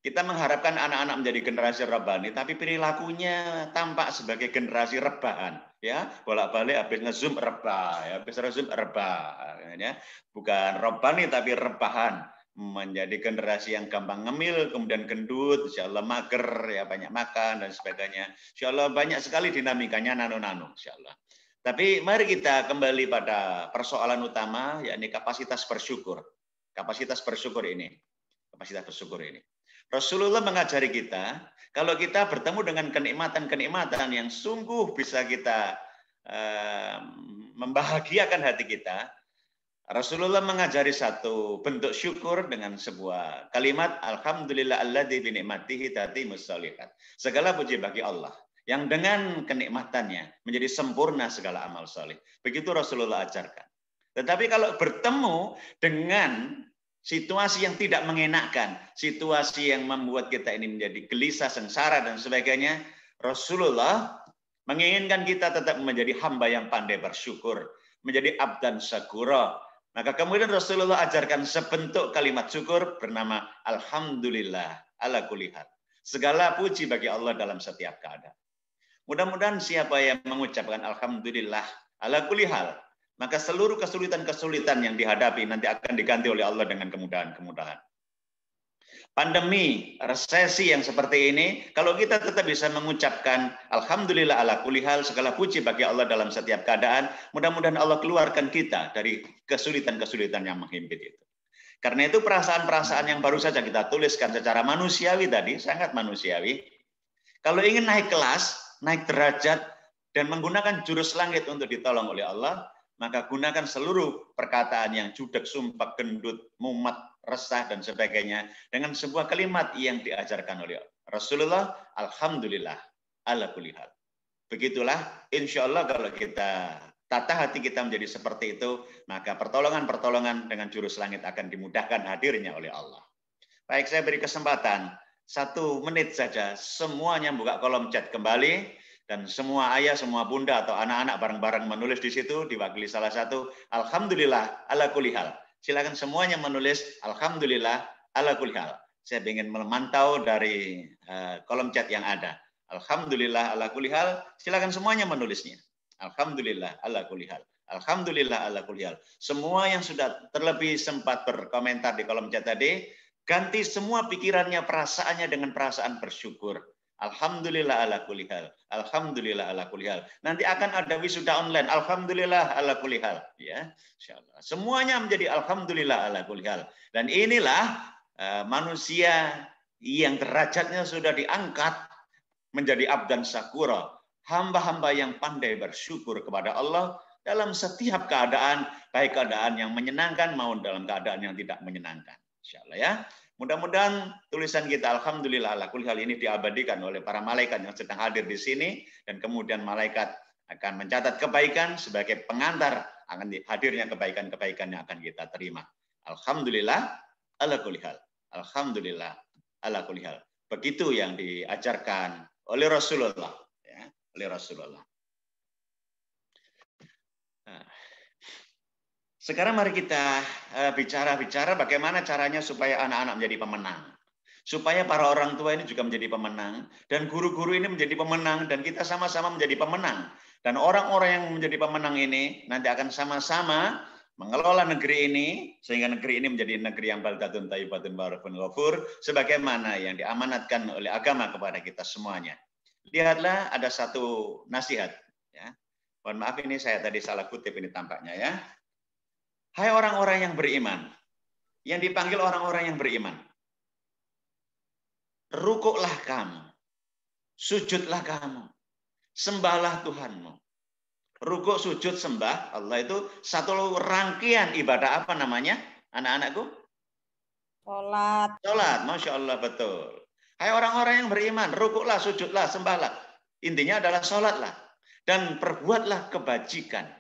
Kita mengharapkan anak-anak menjadi generasi rebani, tapi perilakunya tampak sebagai generasi rebahan, ya, bolak-balik habis ngezoom rebah, ya, habis ngezoom rebah, ya, bukan rebani tapi rebahan, menjadi generasi yang gampang ngemil, kemudian gendut, insyaallah mager, ya, banyak makan dan sebagainya, insyaallah banyak sekali dinamikanya nano-nano, insyaallah. Tapi mari kita kembali pada persoalan utama, yakni kapasitas bersyukur. Kapasitas bersyukur ini. Kapasitas bersyukur ini. Rasulullah mengajari kita, kalau kita bertemu dengan kenikmatan-kenikmatan yang sungguh bisa kita membahagiakan hati kita, Rasulullah mengajari satu bentuk syukur dengan sebuah kalimat, Alhamdulillah alladzi bi ni'matihi tatimmus shalihat. Segala puji bagi Allah yang dengan kenikmatannya menjadi sempurna segala amal saleh. Begitu Rasulullah ajarkan. Tetapi kalau bertemu dengan situasi yang tidak mengenakan, situasi yang membuat kita ini menjadi gelisah, sengsara dan sebagainya, Rasulullah menginginkan kita tetap menjadi hamba yang pandai bersyukur, menjadi abdan syakura. Maka kemudian Rasulullah ajarkan sebentuk kalimat syukur bernama Alhamdulillah ala kulli hal. Segala puji bagi Allah dalam setiap keadaan. Mudah-mudahan siapa yang mengucapkan Alhamdulillah ala kulli hal, maka seluruh kesulitan-kesulitan yang dihadapi nanti akan diganti oleh Allah dengan kemudahan-kemudahan. Pandemi, resesi yang seperti ini, kalau kita tetap bisa mengucapkan Alhamdulillah ala kulli hal, segala puji bagi Allah dalam setiap keadaan, mudah-mudahan Allah keluarkan kita dari kesulitan-kesulitan yang menghimpit itu. Karena itu perasaan-perasaan yang baru saja kita tuliskan secara manusiawi tadi, sangat manusiawi. Kalau ingin naik kelas, naik derajat, dan menggunakan jurus langit untuk ditolong oleh Allah, maka gunakan seluruh perkataan yang judak, sumpah, gendut, mumet, resah, dan sebagainya dengan sebuah kalimat yang diajarkan oleh Rasulullah, Alhamdulillah ala kulli hal. Begitulah, insya Allah kalau kita tata hati kita menjadi seperti itu, maka pertolongan-pertolongan dengan jurus langit akan dimudahkan hadirnya oleh Allah. Baik, saya beri kesempatan 1 menit saja, semuanya buka kolom chat kembali. Dan semua ayah, semua bunda atau anak-anak bareng-bareng menulis di situ, diwakili salah satu, Alhamdulillah ala kulli hal. Silakan semuanya menulis Alhamdulillah ala kulli hal. Saya ingin memantau dari kolom chat yang ada. Alhamdulillah ala kulli hal. Silakan semuanya menulisnya. Alhamdulillah ala kulli hal. Alhamdulillah ala kulli hal. Semua yang sudah terlebih sempat berkomentar di kolom chat tadi, ganti semua pikirannya, perasaannya dengan perasaan bersyukur. Alhamdulillah ala kulli hal. Alhamdulillah ala kulli hal. Nanti akan ada wisuda online. Alhamdulillah ala kulli hal. Ya, insyaallah. Semuanya menjadi alhamdulillah ala kulli hal. Dan inilah manusia yang derajatnya sudah diangkat menjadi abdan syakura. Hamba-hamba yang pandai bersyukur kepada Allah dalam setiap keadaan, baik keadaan yang menyenangkan maupun dalam keadaan yang tidak menyenangkan. Insyaallah ya. Mudah-mudahan tulisan kita Alhamdulillah ala kulli hal ini diabadikan oleh para malaikat yang sedang hadir di sini, dan kemudian malaikat akan mencatat kebaikan sebagai pengantar akan hadirnya kebaikan-kebaikan yang akan kita terima. Alhamdulillah ala kulli hal. Alhamdulillah ala kulli hal. Begitu yang diajarkan oleh Rasulullah, ya, oleh Rasulullah. Nah, sekarang mari kita bicara bagaimana caranya supaya anak-anak menjadi pemenang. Supaya para orang tua ini juga menjadi pemenang. Dan guru-guru ini menjadi pemenang. Dan kita sama-sama menjadi pemenang. Dan orang-orang yang menjadi pemenang ini nanti akan sama-sama mengelola negeri ini. Sehingga negeri ini menjadi negeri yang baldatun thayyibatun barakun ghafur. Sebagaimana yang diamanatkan oleh agama kepada kita semuanya. Lihatlah ada satu nasihat. Ya. Mohon maaf ini saya tadi salah kutip ini tampaknya ya. Hai orang-orang yang beriman, yang dipanggil orang-orang yang beriman. Rukuklah kamu, sujudlah kamu, sembahlah Tuhanmu. Rukuk, sujud, sembah Allah itu satu rangkaian ibadah apa namanya, anak-anakku? Sholat. Sholat, Masya Allah, betul. Hai orang-orang yang beriman, rukuklah, sujudlah, sembahlah. Intinya adalah sholatlah. Dan perbuatlah kebajikan.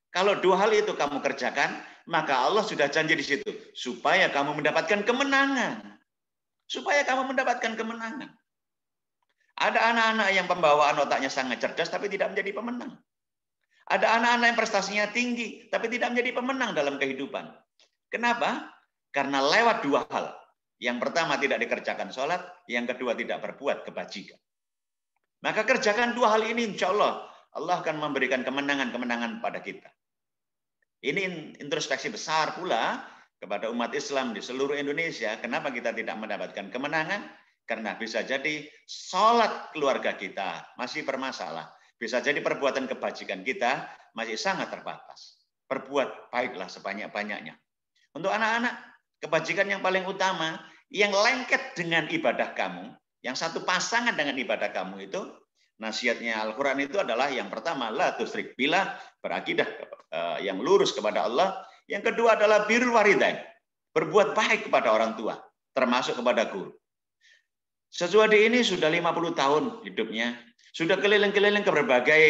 Kalau 2 hal itu kamu kerjakan, maka Allah sudah janji di situ. Supaya kamu mendapatkan kemenangan. Supaya kamu mendapatkan kemenangan. Ada anak-anak yang pembawaan otaknya sangat cerdas, tapi tidak menjadi pemenang. Ada anak-anak yang prestasinya tinggi, tapi tidak menjadi pemenang dalam kehidupan. Kenapa? Karena lewat 2 hal. Yang pertama tidak dikerjakan sholat, yang kedua tidak berbuat kebajikan. Maka kerjakan 2 hal ini, insya Allah akan memberikan kemenangan-kemenangan pada kita. Ini introspeksi besar pula kepada umat Islam di seluruh Indonesia. Kenapa kita tidak mendapatkan kemenangan? Karena bisa jadi sholat keluarga kita masih bermasalah. Bisa jadi perbuatan kebajikan kita masih sangat terbatas. Berbuat baiklah sebanyak-banyaknya. Untuk anak-anak, kebajikan yang paling utama, yang lengket dengan ibadah kamu, yang satu pasangan dengan ibadah kamu itu, nasihatnya Al-Quran itu adalah yang pertama, la tusyrik billah, berakidah yang lurus kepada Allah. Yang kedua adalah birrul walidain, berbuat baik kepada orang tua, termasuk kepada guru. Sesuadi ini sudah 50 tahun hidupnya, sudah keliling-keliling ke berbagai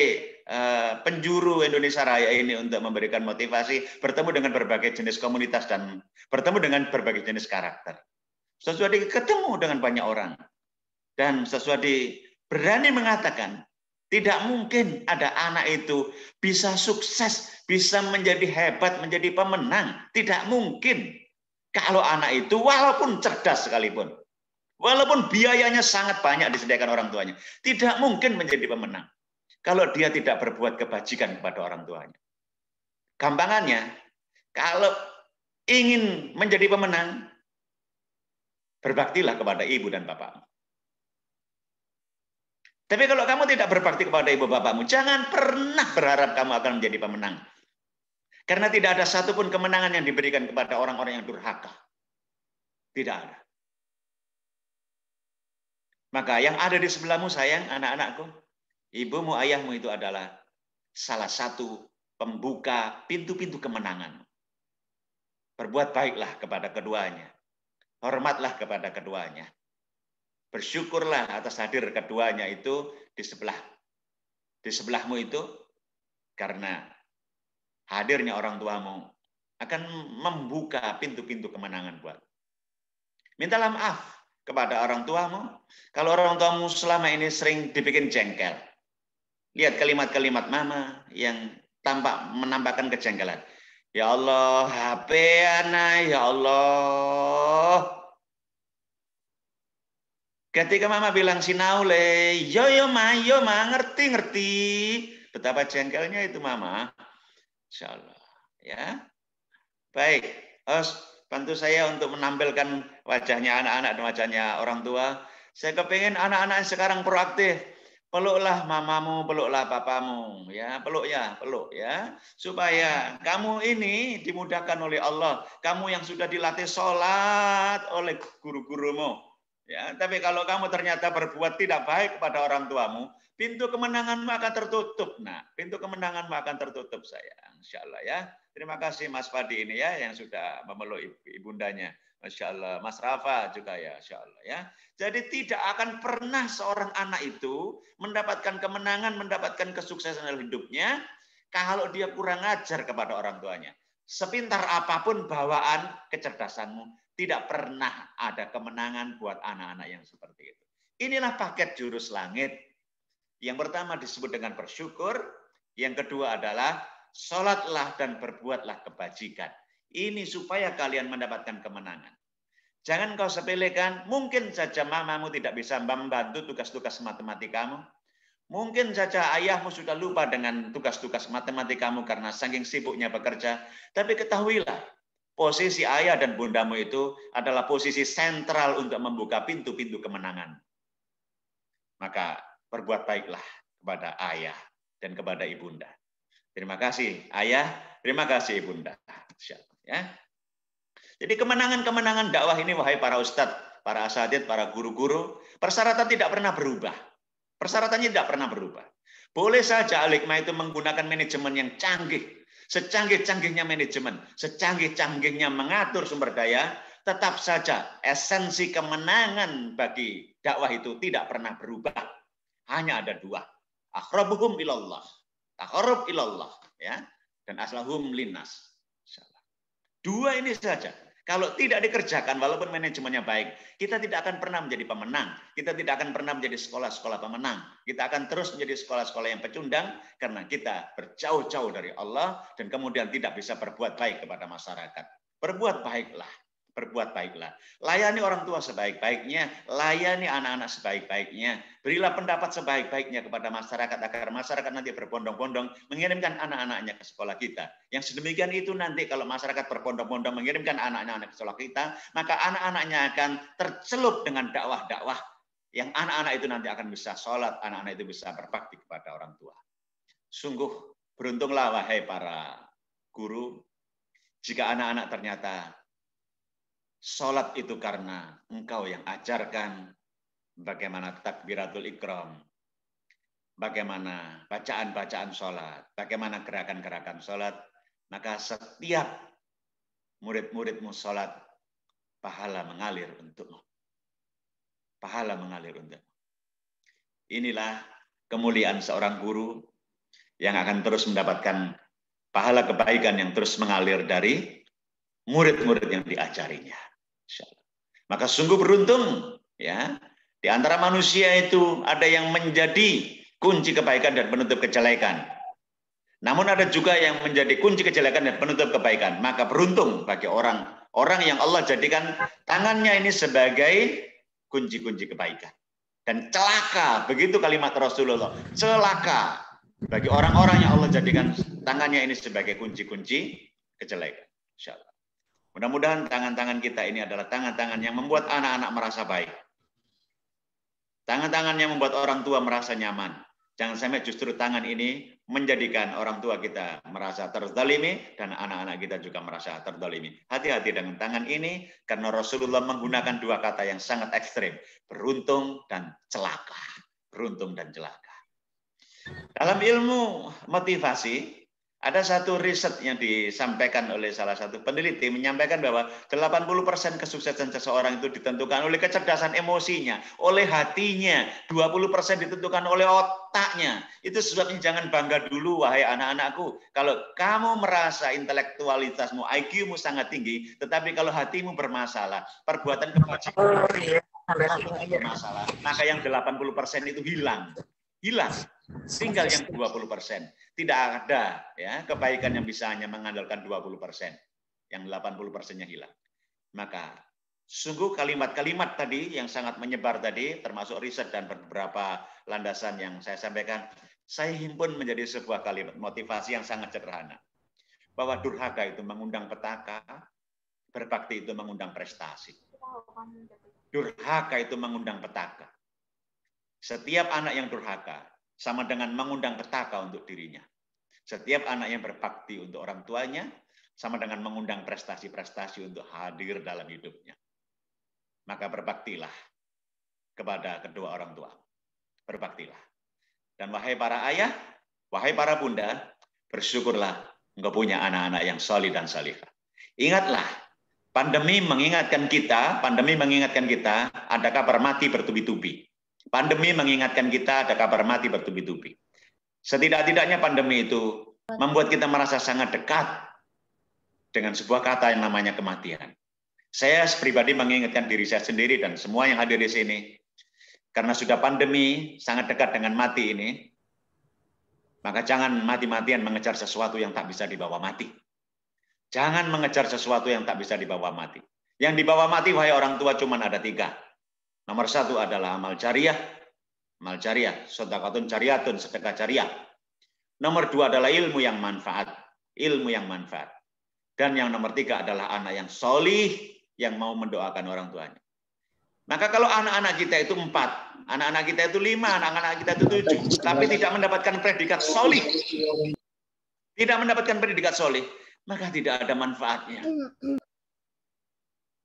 penjuru Indonesia Raya ini untuk memberikan motivasi, bertemu dengan berbagai jenis komunitas dan bertemu dengan berbagai jenis karakter. Sesuadi ketemu dengan banyak orang. Dan Sesuadi berani mengatakan, tidak mungkin ada anak itu bisa sukses, bisa menjadi hebat, menjadi pemenang. Tidak mungkin. Kalau anak itu walaupun cerdas sekalipun, walaupun biayanya sangat banyak disediakan orang tuanya, tidak mungkin menjadi pemenang kalau dia tidak berbuat kebajikan kepada orang tuanya. Gampangannya, kalau ingin menjadi pemenang, berbaktilah kepada ibu dan bapakmu. Tapi kalau kamu tidak berbakti kepada ibu bapakmu, jangan pernah berharap kamu akan menjadi pemenang. Karena tidak ada satupun kemenangan yang diberikan kepada orang-orang yang durhaka. Tidak ada. Maka yang ada di sebelahmu sayang, anak-anakku, ibumu, ayahmu itu adalah salah satu pembuka pintu-pintu kemenangan. Berbuat baiklah kepada keduanya. Hormatlah kepada keduanya. Bersyukurlah atas hadir keduanya itu di sebelahmu itu, karena hadirnya orang tuamu akan membuka pintu-pintu kemenangan buat. Mintalah maaf kepada orang tuamu kalau orang tuamu selama ini sering dibikin jengkel. Lihat kalimat-kalimat mama yang tampak menampakkan kejengkelan. Ya Allah, HP anak, ya Allah. Ketika mama bilang sinaule, yo ma, ngerti. Betapa jengkelnya itu mama. Insya Allah. Ya. Baik. Bantu saya untuk menampilkan wajahnya anak-anak dan wajahnya orang tua. Saya kepingin anak-anak sekarang proaktif. Peluklah mamamu, peluklah papamu. Ya, peluk ya. Supaya kamu ini dimudahkan oleh Allah. Kamu yang sudah dilatih sholat oleh guru-gurumu. Ya, tapi kalau kamu ternyata berbuat tidak baik kepada orang tuamu, pintu kemenanganmu akan tertutup. Nah, pintu kemenanganmu akan tertutup, sayang. Insya Allah ya. Terima kasih Mas Fadi ini ya yang sudah memeluk ibundanya. Masya Allah. Mas Rafa juga ya, Insya Allah ya. Jadi tidak akan pernah seorang anak itu mendapatkan kemenangan, mendapatkan kesuksesan dalam hidupnya kalau dia kurang ajar kepada orang tuanya. Sepintar apapun bawaan kecerdasanmu, tidak pernah ada kemenangan buat anak-anak yang seperti itu. Inilah paket jurus langit. Yang pertama disebut dengan bersyukur. Yang kedua adalah sholatlah dan berbuatlah kebajikan. Ini supaya kalian mendapatkan kemenangan. Jangan kau sepelekan, mungkin saja mamamu tidak bisa membantu tugas-tugas matematikamu. Mungkin saja ayahmu sudah lupa dengan tugas-tugas matematikamu karena saking sibuknya bekerja. Tapi ketahuilah, posisi ayah dan bundamu itu adalah posisi sentral untuk membuka pintu-pintu kemenangan. Maka berbuat baiklah kepada ayah dan kepada ibunda. Terima kasih ayah, terima kasih ibunda. Ya. Jadi kemenangan-kemenangan dakwah ini, wahai para ustadz, para asatidz, para guru-guru, persyaratan tidak pernah berubah. Persyaratannya tidak pernah berubah. Boleh saja Al-Hikmah itu menggunakan manajemen yang canggih. Secanggih-canggihnya manajemen, secanggih-canggihnya mengatur sumber daya, tetap saja esensi kemenangan bagi dakwah itu tidak pernah berubah. Hanya ada dua. Aqrabuhum ilallah. Taqarrub ilallah. Ya. Dan aslahum linnas. Dua ini saja. Kalau tidak dikerjakan, walaupun manajemennya baik, kita tidak akan pernah menjadi pemenang. Kita tidak akan pernah menjadi sekolah-sekolah pemenang. Kita akan terus menjadi sekolah-sekolah yang pecundang, karena kita berjauh-jauh dari Allah, dan kemudian tidak bisa berbuat baik kepada masyarakat. Berbuat baiklah. Berbuat baiklah. Layani orang tua sebaik-baiknya, layani anak-anak sebaik-baiknya, berilah pendapat sebaik-baiknya kepada masyarakat agar masyarakat nanti berbondong-bondong mengirimkan anak-anaknya ke sekolah kita. Yang sedemikian itu nanti kalau masyarakat berbondong-bondong mengirimkan anak-anak ke sekolah kita, maka anak-anaknya akan tercelup dengan dakwah-dakwah yang anak-anak itu nanti akan bisa sholat, anak-anak itu bisa berbakti kepada orang tua. Sungguh beruntunglah wahai para guru jika anak-anak ternyata sholat itu karena engkau yang ajarkan bagaimana takbiratul ikram, bagaimana bacaan-bacaan sholat, bagaimana gerakan-gerakan sholat, maka setiap murid-muridmu sholat, pahala mengalir untukmu. Pahala mengalir untukmu. Inilah kemuliaan seorang guru yang akan terus mendapatkan pahala kebaikan yang terus mengalir dari murid-murid yang diajarinya. Maka sungguh beruntung ya Di antara manusia itu ada yang menjadi kunci kebaikan dan penutup kejelekan. Namun ada juga yang menjadi kunci kejelekan dan penutup kebaikan. Maka beruntung bagi orang yang Allah jadikan tangannya ini sebagai kunci-kunci kebaikan. Dan celaka, begitu kalimat Rasulullah, celaka bagi orang-orang yang Allah jadikan tangannya ini sebagai kunci-kunci kejelekan. Insyaallah. Mudah-mudahan tangan-tangan kita ini adalah tangan-tangan yang membuat anak-anak merasa baik. Tangan-tangan yang membuat orang tua merasa nyaman. Jangan sampai justru tangan ini menjadikan orang tua kita merasa terzalimi dan anak-anak kita juga merasa terzalimi. Hati-hati dengan tangan ini karena Rasulullah menggunakan dua kata yang sangat ekstrim. Beruntung dan celaka. Beruntung dan celaka. Dalam ilmu motivasi, ada satu riset yang disampaikan oleh salah satu peneliti menyampaikan bahwa 80% kesuksesan seseorang itu ditentukan oleh kecerdasan emosinya, oleh hatinya, 20% ditentukan oleh otaknya. Itu sebabnya jangan bangga dulu, wahai anak-anakku. Kalau kamu merasa intelektualitasmu, IQ-mu sangat tinggi, tetapi kalau hatimu bermasalah, perbuatan kebajikan bermasalah, maka yang 80% itu hilang. Tinggal yang 20%. Tidak ada ya kebaikan yang bisa hanya mengandalkan 20%. Yang 80%-nya hilang. Maka sungguh kalimat-kalimat tadi yang sangat menyebar tadi, termasuk riset dan beberapa landasan yang saya sampaikan, saya himpun menjadi sebuah kalimat motivasi yang sangat sederhana. Bahwa durhaka itu mengundang petaka, berbakti itu mengundang prestasi. Durhaka itu mengundang petaka. Setiap anak yang durhaka sama dengan mengundang petaka untuk dirinya. Setiap anak yang berbakti untuk orang tuanya sama dengan mengundang prestasi-prestasi untuk hadir dalam hidupnya. Maka berbaktilah kepada kedua orang tua. Berbaktilah. Dan wahai para ayah, wahai para bunda, bersyukurlah engkau punya anak-anak yang salih dan salihah. Ingatlah, pandemi mengingatkan kita, ada kabar mati bertubi-tubi. Pandemi mengingatkan kita ada kabar mati bertubi-tubi. Setidak-tidaknya pandemi itu membuat kita merasa sangat dekat dengan sebuah kata yang namanya kematian. Saya pribadi mengingatkan diri saya sendiri dan semua yang hadir di sini, karena sudah pandemi sangat dekat dengan mati ini, maka jangan mati-matian mengejar sesuatu yang tak bisa dibawa mati. Jangan mengejar sesuatu yang tak bisa dibawa mati. Yang dibawa mati, wahai orang tua, cuma ada 3. Nomor 1 adalah amal jariah, sedekatun jariyatun, sedekah jariah. Nomor 2 adalah ilmu yang manfaat. Dan yang nomor 3 adalah anak yang solih, yang mau mendoakan orang tuanya. Maka kalau anak-anak kita itu 4, anak-anak kita itu 5, anak-anak kita itu 7, tapi tidak mendapatkan predikat solih, maka tidak ada manfaatnya.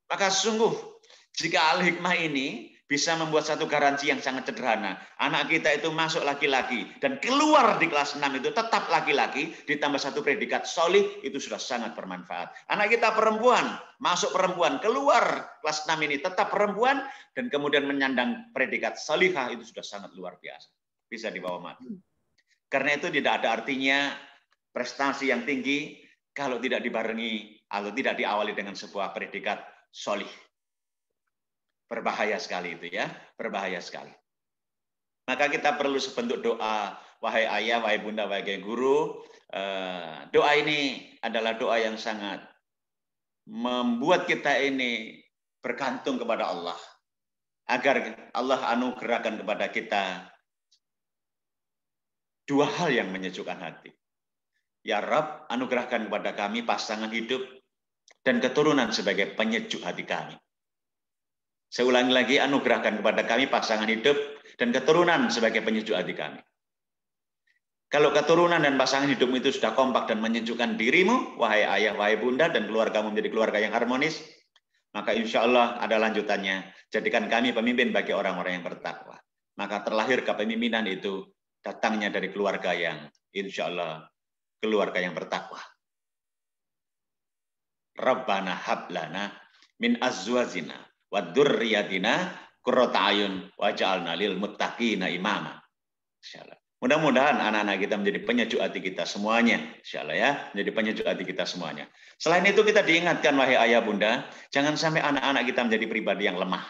Maka sungguh, jika al-hikmah ini bisa membuat satu garansi yang sangat sederhana. Anak kita itu masuk laki-laki dan keluar di kelas 6 itu tetap laki-laki, ditambah satu predikat solih, itu sudah sangat bermanfaat. Anak kita perempuan, masuk perempuan, keluar kelas 6 ini tetap perempuan, dan kemudian menyandang predikat solihah, itu sudah sangat luar biasa. Bisa dibawa mati. Karena itu tidak ada artinya prestasi yang tinggi kalau tidak dibarengi atau tidak diawali dengan sebuah predikat solih. Berbahaya sekali itu ya, berbahaya sekali. Maka kita perlu sebentuk doa, wahai ayah, wahai bunda, wahai guru. Doa ini adalah doa yang sangat membuat kita ini bergantung kepada Allah. Agar Allah anugerahkan kepada kita 2 hal yang menyejukkan hati. Ya Rabb, anugerahkan kepada kami pasangan hidup dan keturunan sebagai penyejuk hati kami. Saya ulangi lagi, anugerahkan kepada kami pasangan hidup dan keturunan sebagai penyejuk hati kami. Kalau keturunan dan pasangan hidupmu itu sudah kompak dan menyejukkan dirimu, wahai ayah, wahai bunda, dan keluargamu menjadi keluarga yang harmonis, maka insya Allah ada lanjutannya. Jadikan kami pemimpin bagi orang-orang yang bertakwa. Maka terlahir kepemimpinan itu datangnya dari keluarga yang insya Allah keluarga yang bertakwa. Rabbana hablana min azwajina wa dzurriyyatina qurrata ayun waj'alna lil muttaqina imama. Insyaallah. Mudah-mudahan anak-anak kita menjadi penyejuk hati kita semuanya. Insyaallah ya, menjadi penyejuk hati kita semuanya. Selain itu kita diingatkan wahai ayah bunda, jangan sampai anak-anak kita menjadi pribadi yang lemah.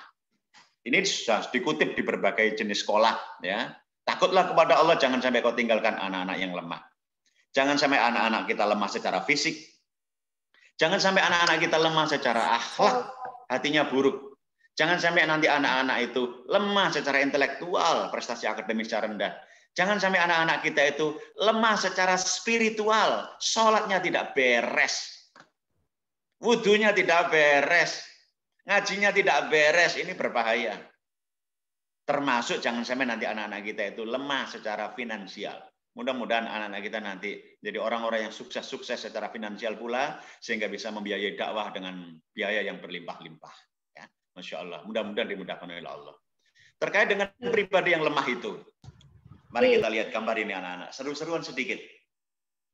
Ini sudah dikutip di berbagai jenis sekolah, ya. Takutlah kepada Allah, jangan sampai kau tinggalkan anak-anak yang lemah. Jangan sampai anak-anak kita lemah secara fisik. Jangan sampai anak-anak kita lemah secara akhlak, hatinya buruk. Jangan sampai nanti anak-anak itu lemah secara intelektual, prestasi akademisnya rendah. Jangan sampai anak-anak kita itu lemah secara spiritual, sholatnya tidak beres, wudunya tidak beres, ngajinya tidak beres, ini berbahaya. Termasuk jangan sampai nanti anak-anak kita itu lemah secara finansial. Mudah-mudahan anak-anak kita nanti jadi orang-orang yang sukses-sukses secara finansial pula, sehingga bisa membiayai dakwah dengan biaya yang berlimpah-limpah. Ya, Masya Allah. Mudah-mudahan dimudahkan oleh Allah. Terkait dengan pribadi yang lemah itu, mari kita lihat gambar ini anak-anak. Seru-seruan sedikit.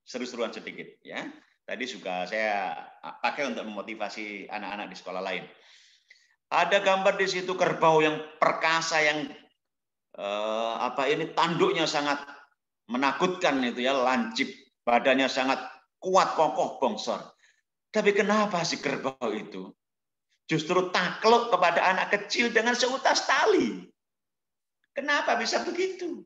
Seru-seruan sedikit. Ya. Tadi juga saya pakai untuk memotivasi anak-anak di sekolah lain. Ada gambar di situ kerbau yang perkasa, yang tanduknya sangat menakutkan itu ya, lancip, badannya sangat kuat, kokoh, bongsor. Tapi kenapa si kerbau itu justru takluk kepada anak kecil dengan seutas tali? Kenapa bisa begitu?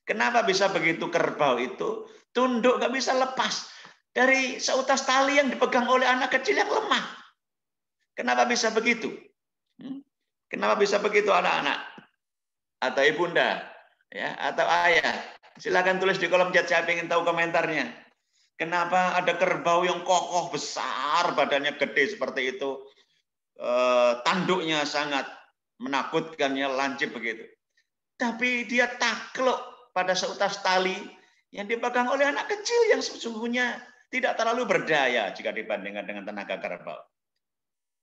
Kenapa bisa begitu kerbau itu tunduk, nggak bisa lepas dari seutas tali yang dipegang oleh anak kecil yang lemah? Kenapa bisa begitu? Kenapa bisa begitu anak-anak? Atau ibunda, ya, atau ayah? Silakan tulis di kolom chat, saya ingin tahu komentarnya. Kenapa ada kerbau yang kokoh, besar, badannya gede seperti itu, tanduknya sangat menakutkan, ya, lancip begitu. Tapi dia takluk pada seutas tali yang dipegang oleh anak kecil yang sesungguhnya tidak terlalu berdaya jika dibandingkan dengan tenaga kerbau.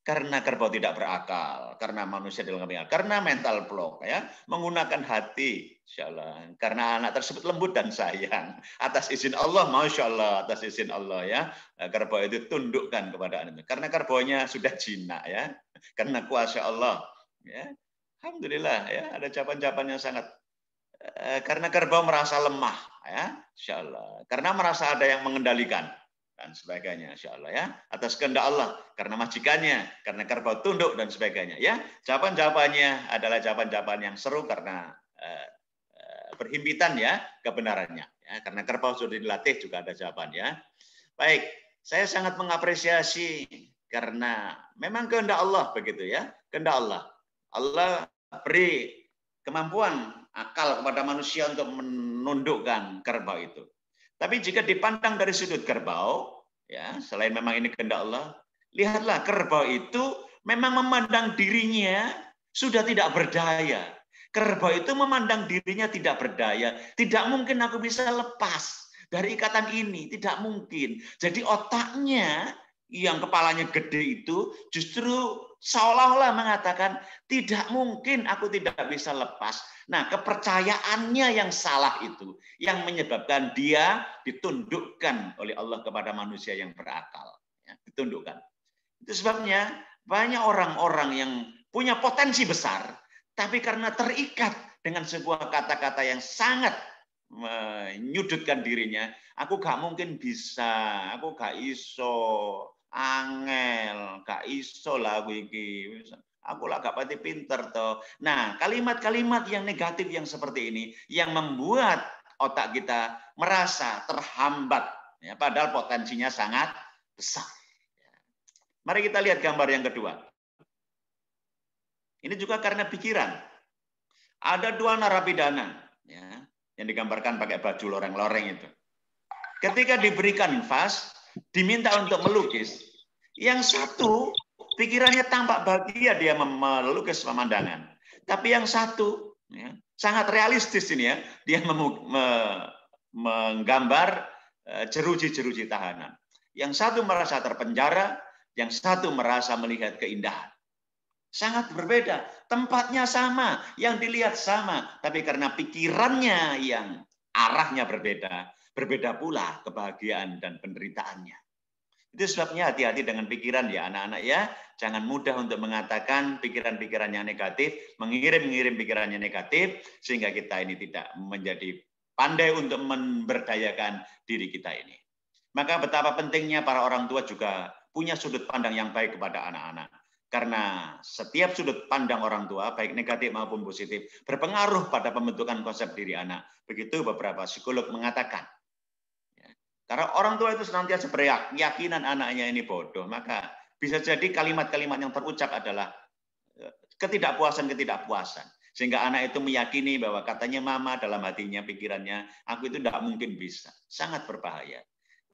Karena kerbau tidak berakal, karena manusia dilengkapi akal, karena mental block, ya, menggunakan hati, insyaallah. Karena anak tersebut lembut dan sayang. Atas izin Allah, masya Allah, atas izin Allah, ya, kerbau itu tundukkan kepada anak. Karena kerbaunya sudah jinak, ya, karena kuasa Allah, ya. Alhamdulillah, ya, ada jawaban-jawaban yang sangat. Karena kerbau merasa lemah, ya, insyaallah. Karena merasa ada yang mengendalikan. Dan sebagainya, insya Allah, ya, atas kehendak Allah, karena majikannya, karena kerbau tunduk dan sebagainya, ya. Jawaban-jawabannya adalah jawaban-jawaban yang seru karena berhimpitan, ya, kebenarannya, ya. Karena kerbau sudah dilatih juga ada jawaban, ya. Baik, saya sangat mengapresiasi karena memang kehendak Allah begitu, ya, kehendak Allah. Allah beri kemampuan akal kepada manusia untuk menundukkan kerbau itu. Tapi jika dipandang dari sudut kerbau, ya, selain memang ini kehendak Allah, lihatlah kerbau itu memang memandang dirinya sudah tidak berdaya. Kerbau itu memandang dirinya tidak berdaya. Tidak mungkin aku bisa lepas dari ikatan ini, tidak mungkin. Jadi otaknya yang kepalanya gede itu justru seolah-olah mengatakan tidak mungkin aku tidak bisa lepas. Nah, kepercayaannya yang salah itu yang menyebabkan dia ditundukkan oleh Allah kepada manusia yang berakal, ya, ditundukkan. Itu sebabnya banyak orang-orang yang punya potensi besar, tapi karena terikat dengan sebuah kata-kata yang sangat menyudutkan dirinya, aku gak mungkin bisa, aku gak iso, angel, gak iso lah aku iki. Aku lah gak pati pinter toh. Nah, kalimat-kalimat yang negatif yang seperti ini yang membuat otak kita merasa terhambat, ya, padahal potensinya sangat besar. Mari kita lihat gambar yang kedua. Ini juga karena pikiran. Ada dua narapidana, ya, yang digambarkan pakai baju loreng-loreng itu. Ketika diberikan vas, diminta untuk melukis, yang satu pikirannya tampak bahagia dia melukis pemandangan. Tapi yang satu, ya, sangat realistis ini, ya, dia menggambar jeruji-jeruji tahanan. Yang satu merasa terpenjara, yang satu merasa melihat keindahan. Sangat berbeda, tempatnya sama, yang dilihat sama, tapi karena pikirannya yang arahnya berbeda, berbeda pula kebahagiaan dan penderitaannya. Itu sebabnya hati-hati dengan pikiran, ya anak-anak, ya. Jangan mudah untuk mengatakan pikiran-pikiran yang negatif, mengirim pikirannya negatif, sehingga kita ini tidak menjadi pandai untuk memberdayakan diri kita ini. Maka betapa pentingnya para orang tua juga punya sudut pandang yang baik kepada anak-anak. Karena setiap sudut pandang orang tua, baik negatif maupun positif, berpengaruh pada pembentukan konsep diri anak. Begitu beberapa psikolog mengatakan. Karena orang tua itu senantiasa berkeyakinan anaknya ini bodoh, maka bisa jadi kalimat-kalimat yang terucap adalah ketidakpuasan. Sehingga anak itu meyakini bahwa katanya mama dalam hatinya, pikirannya, aku itu tidak mungkin bisa. Sangat berbahaya.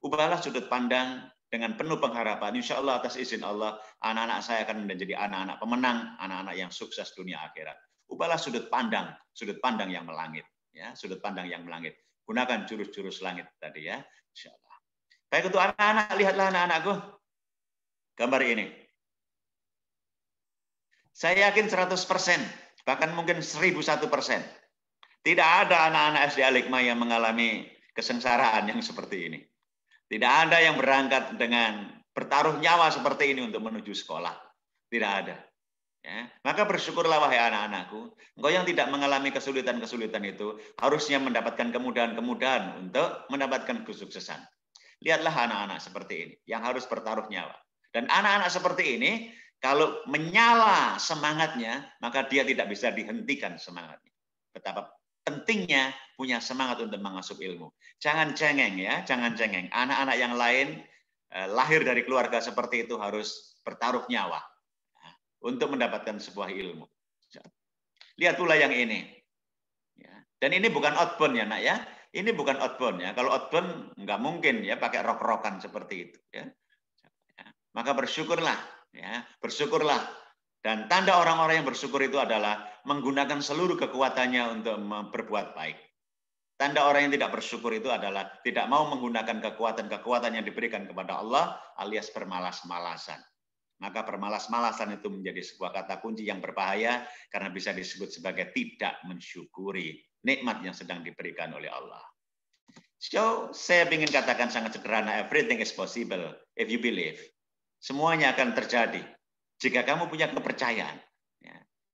Ubahlah sudut pandang dengan penuh pengharapan. Insya Allah atas izin Allah, anak-anak saya akan menjadi anak-anak pemenang, anak-anak yang sukses dunia akhirat. Ubahlah sudut pandang yang melangit. Ya, sudut pandang yang melangit. Gunakan jurus-jurus langit tadi ya. Insya Allah. Baik untuk anak-anak, lihatlah anak-anakku. Gambar ini. Saya yakin 100%, bahkan mungkin 1001%. Tidak ada anak-anak SD Al-Hikmah yang mengalami kesengsaraan yang seperti ini. Tidak ada yang berangkat dengan bertaruh nyawa seperti ini untuk menuju sekolah. Tidak ada. Ya. Maka bersyukurlah wahai anak-anakku, engkau yang tidak mengalami kesulitan-kesulitan itu harusnya mendapatkan kemudahan-kemudahan untuk mendapatkan kesuksesan. Lihatlah anak-anak seperti ini yang harus bertaruh nyawa. Dan anak-anak seperti ini kalau menyala semangatnya, maka dia tidak bisa dihentikan semangatnya. Betapa pentingnya punya semangat untuk mengasuh ilmu. Jangan cengeng ya, jangan cengeng. Anak-anak yang lain lahir dari keluarga seperti itu harus bertaruh nyawa untuk mendapatkan sebuah ilmu. Lihat pula yang ini. Dan ini bukan outbound ya nak ya. Ini bukan outbound ya. Kalau outbound nggak mungkin ya pakai rok-rokan seperti itu. Ya. Maka bersyukurlah. Ya, bersyukurlah. Dan tanda orang-orang yang bersyukur itu adalah menggunakan seluruh kekuatannya untuk berbuat baik. Tanda orang yang tidak bersyukur itu adalah tidak mau menggunakan kekuatan-kekuatan yang diberikan kepada Allah alias bermalas-malasan. Maka bermalas-malasan itu menjadi sebuah kata kunci yang berbahaya karena bisa disebut sebagai tidak mensyukuri nikmat yang sedang diberikan oleh Allah. So, saya ingin katakan sangat sederhana, everything is possible if you believe. Semuanya akan terjadi jika kamu punya kepercayaan.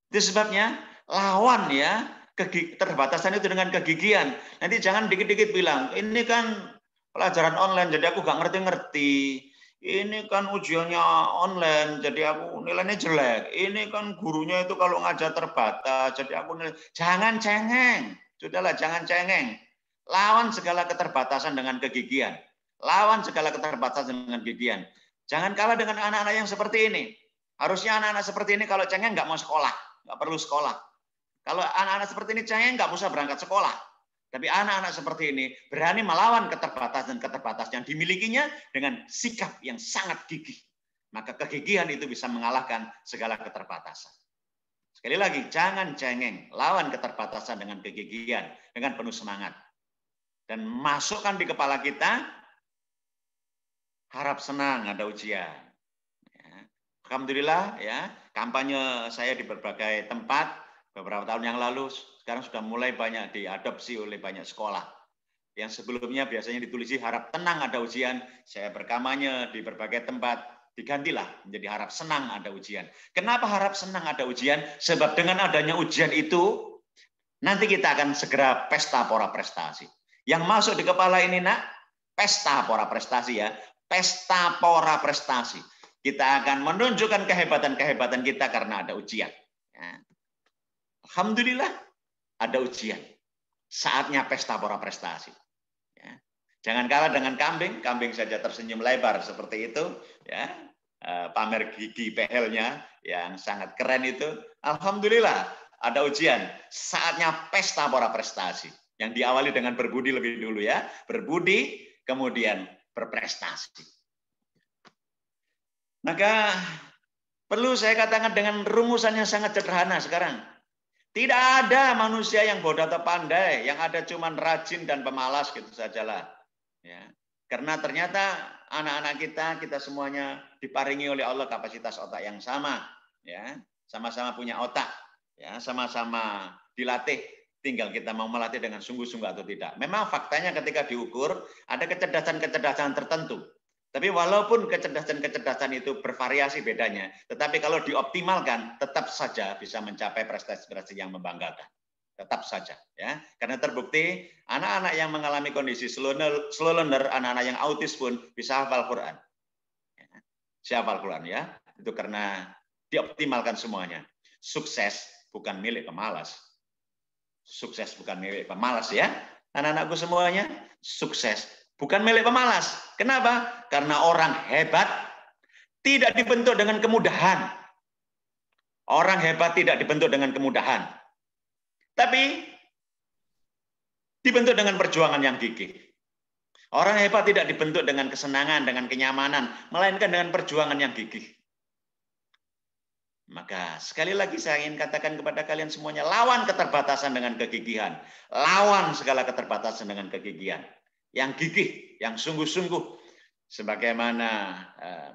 Itu sebabnya lawan ya keterbatasan itu dengan kegigihan. Nanti jangan dikit-dikit bilang, ini kan pelajaran online jadi aku nggak ngerti-ngerti. Ini kan ujiannya online jadi aku nilainya jelek. Ini kan gurunya itu kalau ngajar terbatas jadi aku nilai. Jangan cengeng. Sudahlah, jangan cengeng. Lawan segala keterbatasan dengan kegigihan. Lawan segala keterbatasan dengan kegigihan. Jangan kalah dengan anak-anak yang seperti ini. Harusnya anak-anak seperti ini kalau cengeng nggak mau sekolah, nggak perlu sekolah. Kalau anak-anak seperti ini cengeng nggak usah berangkat sekolah. Tapi anak-anak seperti ini berani melawan keterbatasan yang dimilikinya dengan sikap yang sangat gigih. Maka kegigihan itu bisa mengalahkan segala keterbatasan. Sekali lagi, jangan cengeng, lawan keterbatasan dengan kegigihan, dengan penuh semangat. Dan masukkan di kepala kita, harap senang ada ujian. Ya. Alhamdulillah ya, kampanye saya di berbagai tempat beberapa tahun yang lalu sekarang sudah mulai banyak diadopsi oleh banyak sekolah. Yang sebelumnya biasanya ditulisi harap tenang ada ujian, saya berkampanye di berbagai tempat digantilah menjadi harap senang ada ujian. Kenapa harap senang ada ujian? Sebab dengan adanya ujian itu nanti kita akan segera pesta pora prestasi. Yang masuk di kepala ini nak, pesta pora prestasi ya. Pesta pora prestasi. Kita akan menunjukkan kehebatan-kehebatan kita karena ada ujian. Ya. Alhamdulillah ada ujian. Saatnya pesta pora prestasi. Ya. Jangan kalah dengan kambing. Kambing saja tersenyum lebar seperti itu. Ya. Pamer gigi pehelnya yang sangat keren itu. Alhamdulillah ada ujian. Saatnya pesta pora prestasi. Yang diawali dengan berbudi lebih dulu ya. Berbudi, kemudian berprestasi. Maka perlu saya katakan dengan rumusan yang sangat sederhana sekarang. Tidak ada manusia yang bodoh atau pandai, yang ada cuman rajin dan pemalas gitu sajalah. Ya. Karena ternyata anak-anak kita semuanya diparingi oleh Allah kapasitas otak yang sama, ya, sama-sama punya otak, ya, sama-sama dilatih. Tinggal kita mau melatih dengan sungguh-sungguh atau tidak. Memang faktanya ketika diukur, ada kecerdasan-kecerdasan tertentu. Tapi walaupun kecerdasan-kecerdasan itu bervariasi bedanya, tetapi kalau dioptimalkan, tetap saja bisa mencapai prestasi-prestasi yang membanggakan. Tetap saja. Ya. Karena terbukti, anak-anak yang mengalami kondisi slow learner, anak-anak yang autis pun bisa hafal Quran. Ya. Bisa hafal Quran ya. Itu karena dioptimalkan semuanya. Sukses bukan milik pemalas. Sukses bukan milik pemalas ya. Anak-anakku semuanya, sukses bukan milik pemalas. Kenapa? Karena orang hebat tidak dibentuk dengan kemudahan. Orang hebat tidak dibentuk dengan kemudahan. Tapi dibentuk dengan perjuangan yang gigih. Orang hebat tidak dibentuk dengan kesenangan, dengan kenyamanan, melainkan dengan perjuangan yang gigih. Maka sekali lagi saya ingin katakan kepada kalian semuanya, lawan keterbatasan dengan kegigihan. Lawan segala keterbatasan dengan kegigihan. Yang gigih, yang sungguh-sungguh. Sebagaimana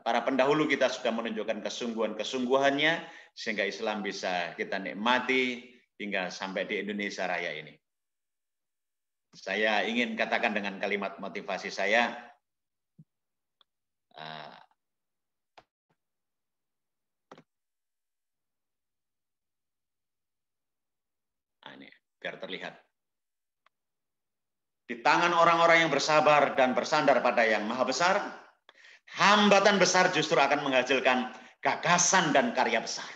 para pendahulu kita sudah menunjukkan kesungguhan-kesungguhannya, sehingga Islam bisa kita nikmati hingga sampai di Indonesia Raya ini. Saya ingin katakan dengan kalimat motivasi saya, ini biar terlihat. Di tangan orang-orang yang bersabar dan bersandar pada yang maha besar, hambatan besar justru akan menghasilkan gagasan dan karya besar.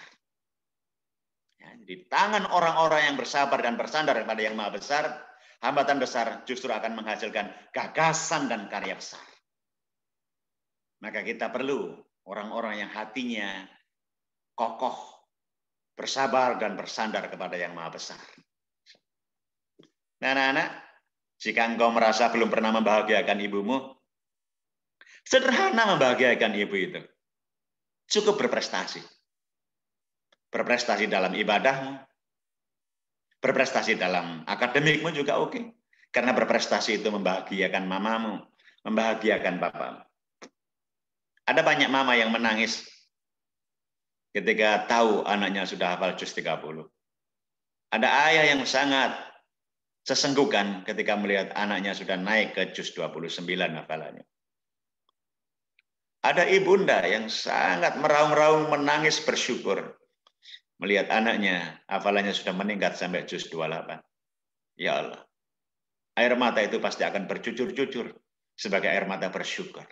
Ya, di tangan orang-orang yang bersabar dan bersandar pada yang maha besar, hambatan besar justru akan menghasilkan gagasan dan karya besar. Maka kita perlu orang-orang yang hatinya kokoh, bersabar dan bersandar kepada yang maha besar. Nah, anak-anak, jika engkau merasa belum pernah membahagiakan ibumu, sederhana membahagiakan ibu itu. Cukup berprestasi. Berprestasi dalam ibadahmu, berprestasi dalam akademikmu juga oke. Karena berprestasi itu membahagiakan mamamu, membahagiakan papamu. Ada banyak mama yang menangis ketika tahu anaknya sudah hafal juz 30. Ada ayah yang sangat sesenggukan ketika melihat anaknya sudah naik ke juz 29 hafalannya. Ada ibunda yang sangat meraung-raung menangis bersyukur melihat anaknya hafalannya sudah meningkat sampai juz 28. Ya Allah, air mata itu pasti akan bercucur-cucur sebagai air mata bersyukur.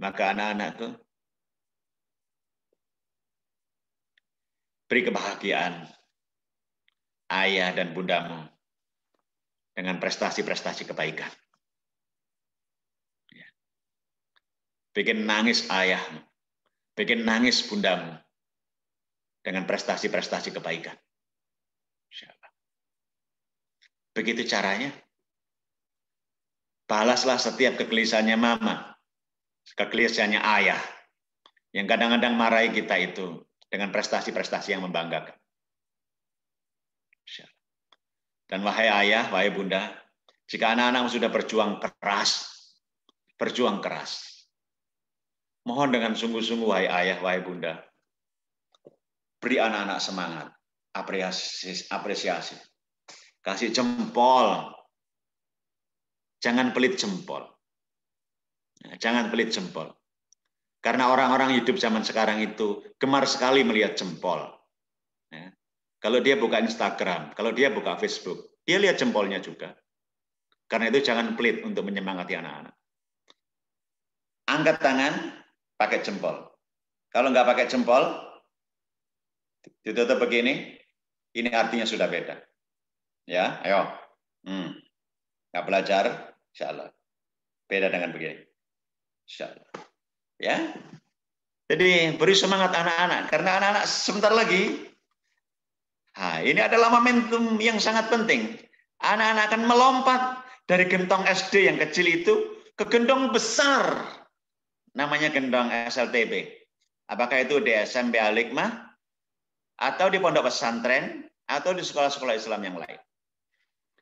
Maka anak-anakku, beri kebahagiaan ayah dan bundamu dengan prestasi-prestasi kebaikan. Bikin nangis ayahmu, bikin nangis bundamu dengan prestasi-prestasi kebaikan. Begitu caranya. Balaslah setiap kegelisahannya mama, kegelisahannya ayah, yang kadang-kadang marahi kita itu dengan prestasi-prestasi yang membanggakan. Dan wahai ayah, wahai bunda, jika anak-anak sudah berjuang keras, mohon dengan sungguh-sungguh wahai ayah, wahai bunda, beri anak-anak semangat, apresiasi, kasih jempol, jangan pelit jempol, jangan pelit jempol. Karena orang-orang hidup zaman sekarang itu gemar sekali melihat jempol. Kalau dia buka Instagram, kalau dia buka Facebook, dia lihat jempolnya juga. Karena itu jangan pelit untuk menyemangati anak-anak. Angkat tangan, pakai jempol. Kalau nggak pakai jempol, ditutup begini, ini artinya sudah beda. Ya, ayo. Nggak belajar, insya Allah. Beda dengan begini. Insya Allah. Ya. Jadi beri semangat anak-anak. Karena anak-anak sebentar lagi, ini adalah momentum yang sangat penting. Anak-anak akan melompat dari gentong SD yang kecil itu ke gentong besar. Namanya gentong SLTB. Apakah itu di SMP Al-Hikmah, atau di pondok pesantren, atau di sekolah-sekolah Islam yang lain.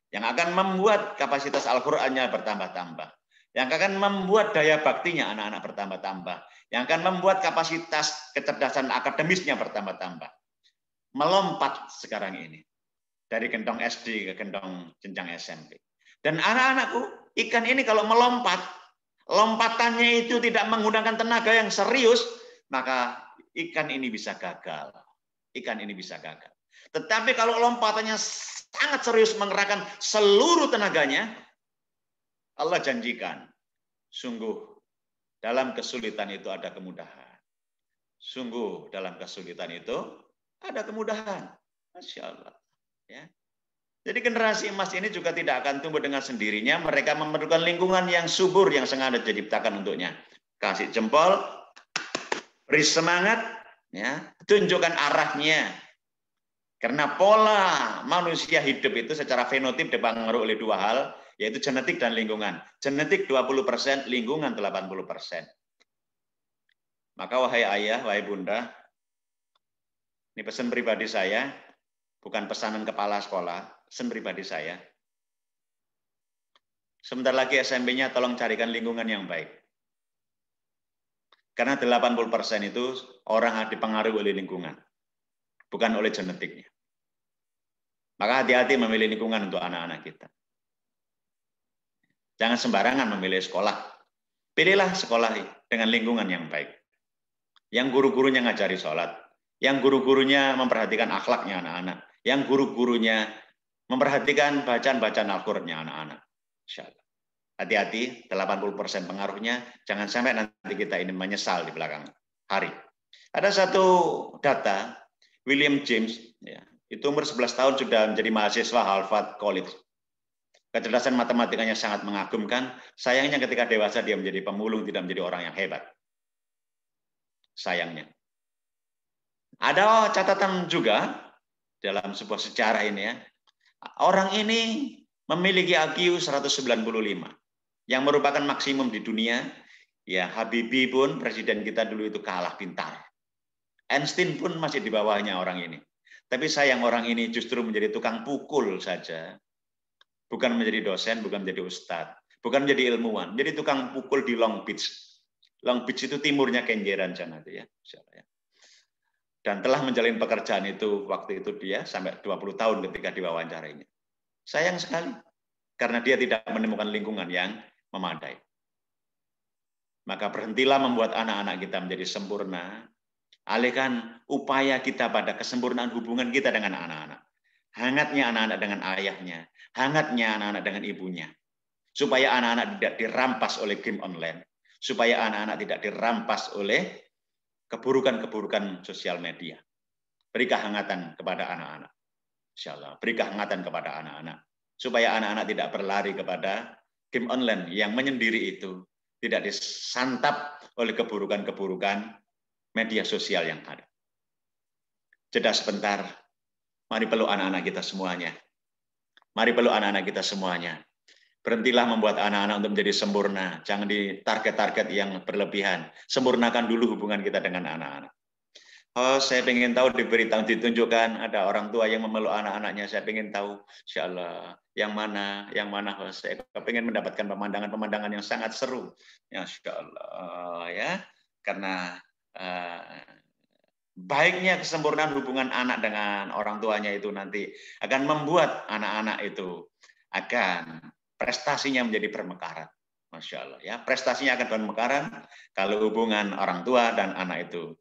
Yang akan membuat kapasitas Al-Qur'annya bertambah-tambah. Yang akan membuat daya baktinya anak-anak bertambah-tambah. Yang akan membuat kapasitas kecerdasan akademisnya bertambah-tambah. Melompat sekarang ini. Dari gentong SD ke gentong jenjang SMP. Dan anak-anakku, ikan ini kalau melompat, lompatannya itu tidak menggunakan tenaga yang serius, maka ikan ini bisa gagal. Ikan ini bisa gagal. Tetapi kalau lompatannya sangat serius mengerahkan seluruh tenaganya, Allah janjikan, sungguh dalam kesulitan itu ada kemudahan. Sungguh dalam kesulitan itu ada kemudahan. Masya Allah. Ya. Jadi generasi emas ini juga tidak akan tumbuh dengan sendirinya. Mereka memerlukan lingkungan yang subur yang sengaja diciptakan untuknya. Kasih jempol, beri semangat, ya, tunjukkan arahnya. Karena pola manusia hidup itu secara fenotip dipengaruhi oleh dua hal, yaitu genetik dan lingkungan. Genetik 20%, lingkungan 80%. Maka wahai ayah, wahai bunda, ini pesan pribadi saya, bukan pesanan kepala sekolah, pesan pribadi saya. Sebentar lagi SMP-nya tolong carikan lingkungan yang baik. Karena 80% itu orang dipengaruhi oleh lingkungan, bukan oleh genetiknya. Maka hati-hati memilih lingkungan untuk anak-anak kita. Jangan sembarangan memilih sekolah. Pilihlah sekolah dengan lingkungan yang baik. Yang guru-gurunya ngajari sholat, yang guru-gurunya memperhatikan akhlaknya anak-anak, yang guru-gurunya memperhatikan bacaan-bacaan Al-Qur'annya anak-anak. Insyaallah. Hati-hati, 80% pengaruhnya, jangan sampai nanti kita ini menyesal di belakang hari. Ada satu data, William James, ya, itu umur 11 tahun sudah menjadi mahasiswa Harvard College. Kecerdasan matematikanya sangat mengagumkan, sayangnya ketika dewasa dia menjadi pemulung, tidak menjadi orang yang hebat. Sayangnya. Ada catatan juga dalam sebuah sejarah ini ya. Orang ini memiliki IQ 195 yang merupakan maksimum di dunia. Ya, Habibie pun presiden kita dulu itu kalah pintar. Einstein pun masih di bawahnya orang ini. Tapi sayang orang ini justru menjadi tukang pukul saja. Bukan menjadi dosen, bukan menjadi ustadz, bukan menjadi ilmuwan, menjadi tukang pukul di Long Beach. Long Beach itu timurnya Kenjeran sana itu ya. Dan telah menjalin pekerjaan itu waktu itu dia sampai 20 tahun ketika diwawancarainya. Sayang sekali karena dia tidak menemukan lingkungan yang memadai. Maka berhentilah membuat anak-anak kita menjadi sempurna. Alihkan upaya kita pada kesempurnaan hubungan kita dengan anak-anak. Hangatnya anak-anak dengan ayahnya, hangatnya anak-anak dengan ibunya. Supaya anak-anak tidak dirampas oleh game online. Supaya anak-anak tidak dirampas oleh keburukan-keburukan sosial media. Beri kehangatan kepada anak-anak. Insyaallah, beri kehangatan kepada anak-anak. Supaya anak-anak tidak berlari kepada game online yang menyendiri itu. Tidak disantap oleh keburukan-keburukan media sosial yang ada. Jeda sebentar. Mari peluk anak-anak kita semuanya. Mari peluk anak-anak kita semuanya. Berhentilah membuat anak-anak untuk menjadi sempurna. Jangan di target-target yang berlebihan. Sempurnakan dulu hubungan kita dengan anak-anak. Oh, saya ingin tahu diberitahu, ditunjukkan ada orang tua yang memeluk anak-anaknya. Saya ingin tahu, insya Allah, yang mana. Oh, saya ingin mendapatkan pemandangan-pemandangan yang sangat seru. Ya, insya Allah, ya, karena baiknya kesempurnaan hubungan anak dengan orang tuanya itu nanti akan membuat anak-anak itu akan prestasinya menjadi bermekaran. Masya Allah, ya, prestasinya akan bermekaran kalau hubungan orang tua dan anak itu.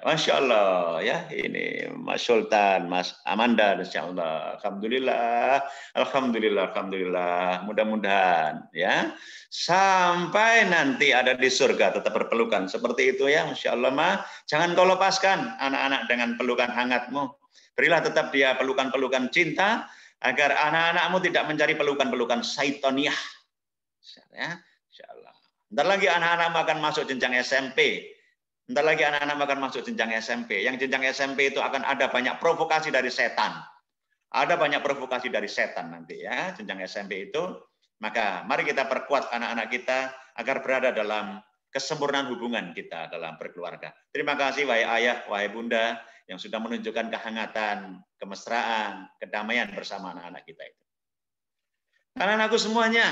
Masya Allah, ya, ini Mas Sultan, Mas Amanda, Insya Allah, alhamdulillah, mudah-mudahan, ya, sampai nanti ada di surga tetap berpelukan seperti itu ya, Masya Allah, Ma. Jangan kau lepaskan anak-anak dengan pelukan hangatmu. Berilah tetap dia pelukan-pelukan cinta, agar anak-anakmu tidak mencari pelukan-pelukan syaitoniah. Ya, Insya Allah. Bentar lagi anak-anakmu akan masuk jenjang SMP. Bentar lagi anak-anak akan masuk jenjang SMP. Yang jenjang SMP itu akan ada banyak provokasi dari setan. Ada banyak provokasi dari setan nanti ya, jenjang SMP itu. Maka mari kita perkuat anak-anak kita agar berada dalam kesempurnaan hubungan kita dalam berkeluarga. Terima kasih wahai ayah, wahai bunda yang sudah menunjukkan kehangatan, kemesraan, kedamaian bersama anak-anak kita itu. Anak-anakku semuanya,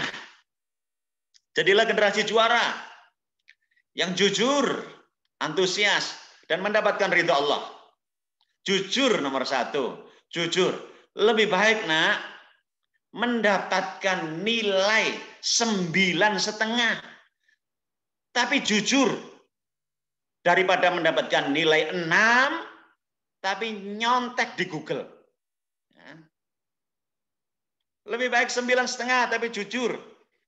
jadilah generasi juara yang jujur, antusias, dan mendapatkan ridha Allah. Jujur nomor 1, jujur. Lebih baik nak mendapatkan nilai 9,5, tapi jujur, daripada mendapatkan nilai 6 tapi nyontek di Google. Lebih baik 9,5 tapi jujur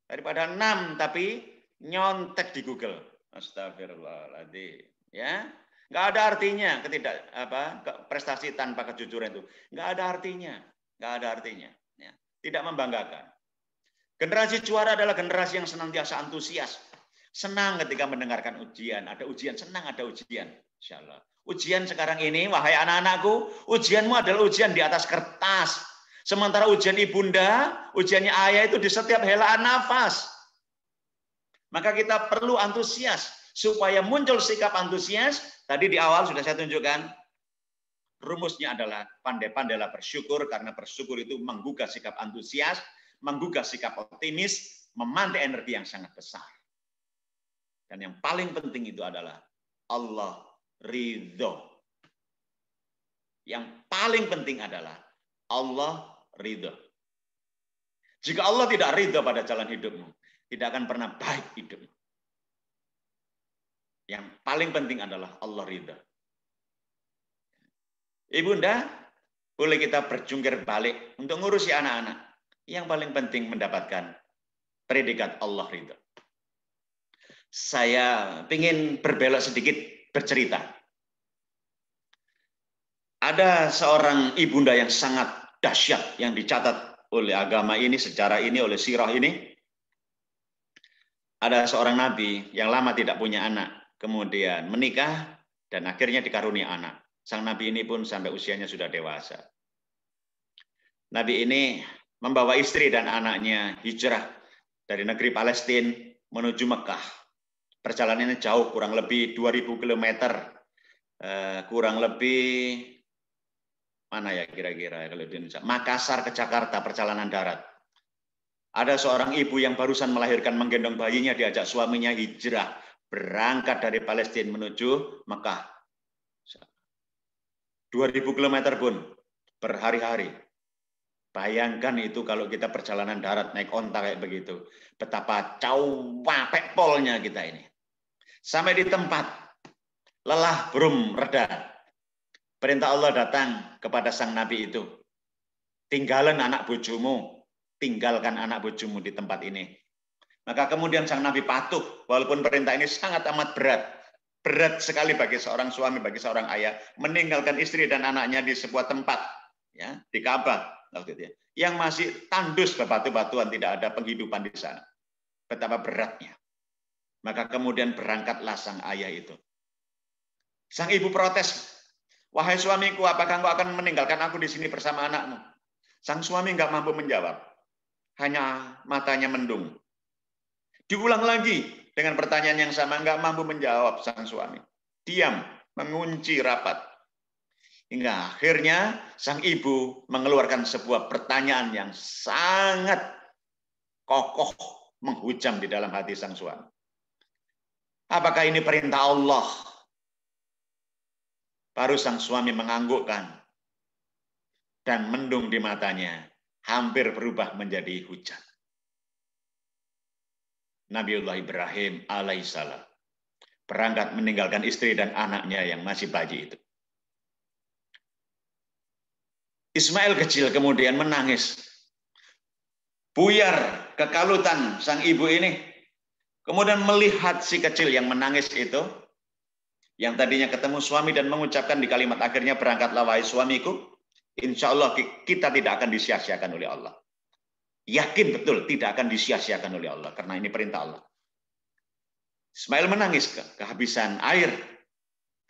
daripada 6 tapi nyontek di Google. Astagfirullahaladzim. Ya, Nggak ada artinya prestasi tanpa kejujuran itu. Nggak ada artinya. Nggak ada artinya. Ya. Tidak membanggakan. Generasi juara adalah generasi yang senantiasa antusias. Senang ketika mendengarkan ujian. Ada ujian, senang ada ujian. Insya Allah. Ujian sekarang ini, wahai anak-anakku, ujianmu adalah ujian di atas kertas. Sementara ujian ibunda, ujiannya ayah itu di setiap helaan nafas. Maka kita perlu antusias. Supaya muncul sikap antusias, tadi di awal sudah saya tunjukkan, rumusnya adalah pandai-pandailah bersyukur, karena bersyukur itu menggugah sikap antusias, menggugah sikap optimis, memantik energi yang sangat besar. Dan yang paling penting itu adalah Allah ridho. Yang paling penting adalah Allah ridho. Jika Allah tidak ridho pada jalan hidupmu, tidak akan pernah baik hidupmu. Yang paling penting adalah Allah ridho. Ibunda, boleh kita berjungkir balik untuk ngurusi anak-anak. Yang paling penting mendapatkan predikat Allah ridho. Saya ingin berbelok sedikit bercerita. Ada seorang ibunda yang sangat dahsyat yang dicatat oleh agama ini, sejarah ini, oleh sirah ini. Ada seorang nabi yang lama tidak punya anak, kemudian menikah dan akhirnya dikaruniai anak. Sang nabi ini pun sampai usianya sudah dewasa. Nabi ini membawa istri dan anaknya hijrah dari negeri Palestina menuju Mekah. Perjalanannya jauh, kurang lebih 2000 km. Kurang lebih, mana ya kira-kira kalau di Indonesia? Makassar ke Jakarta, perjalanan darat. Ada seorang ibu yang barusan melahirkan, menggendong bayinya, diajak suaminya hijrah. Berangkat dari Palestina menuju Mekah. 2000 km pun, berhari-hari. Bayangkan itu kalau kita perjalanan darat, naik onta kayak begitu. Betapa capek polnya kita ini. Sampai di tempat, lelah belum reda. Perintah Allah datang kepada sang nabi itu. Tinggalkan anak bojomu, tinggalkan anak bojomu di tempat ini. Maka kemudian sang nabi patuh, walaupun perintah ini sangat amat berat. Berat sekali bagi seorang suami, bagi seorang ayah, meninggalkan istri dan anaknya di sebuah tempat, ya, di Ka'bah, yang masih tandus bebatu-batuan, tidak ada penghidupan di sana. Betapa beratnya. Maka kemudian berangkatlah sang ayah itu. Sang ibu protes, wahai suamiku, apakah engkau akan meninggalkan aku di sini bersama anakmu? Sang suami nggak mampu menjawab, hanya matanya mendung. Diulang lagi dengan pertanyaan yang sama, nggak mampu menjawab sang suami. Diam, mengunci rapat. Hingga akhirnya sang ibu mengeluarkan sebuah pertanyaan yang sangat kokoh, menghujam di dalam hati sang suami. Apakah ini perintah Allah? Baru sang suami menganggukkan dan mendung di matanya hampir berubah menjadi hujan. Nabiullah Ibrahim alaihissalam berangkat meninggalkan istri dan anaknya yang masih bayi itu. Ismail kecil kemudian menangis. Buyar kekalutan sang ibu ini. Kemudian melihat si kecil yang menangis itu, yang tadinya ketemu suami dan mengucapkan di kalimat akhirnya, berangkatlah wahai suamiku, insya Allah kita tidak akan disia-siakan oleh Allah. Yakin betul tidak akan disia-siakan oleh Allah, karena ini perintah Allah. Ismail menangis, kehabisan air,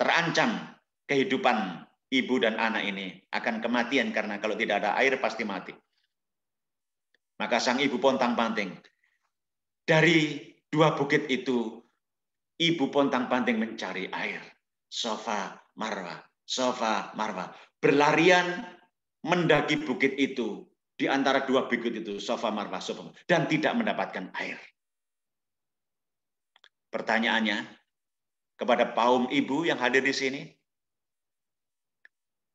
terancam kehidupan ibu dan anak ini akan kematian, karena kalau tidak ada air pasti mati. Maka sang ibu pontang-panting. Dari dua bukit itu, ibu pontang-panting mencari air. Safa, Marwah. Berlarian mendaki bukit itu. Di antara dua bukit itu, Safa, Marwah, dan tidak mendapatkan air. Pertanyaannya, kepada kaum ibu yang hadir di sini,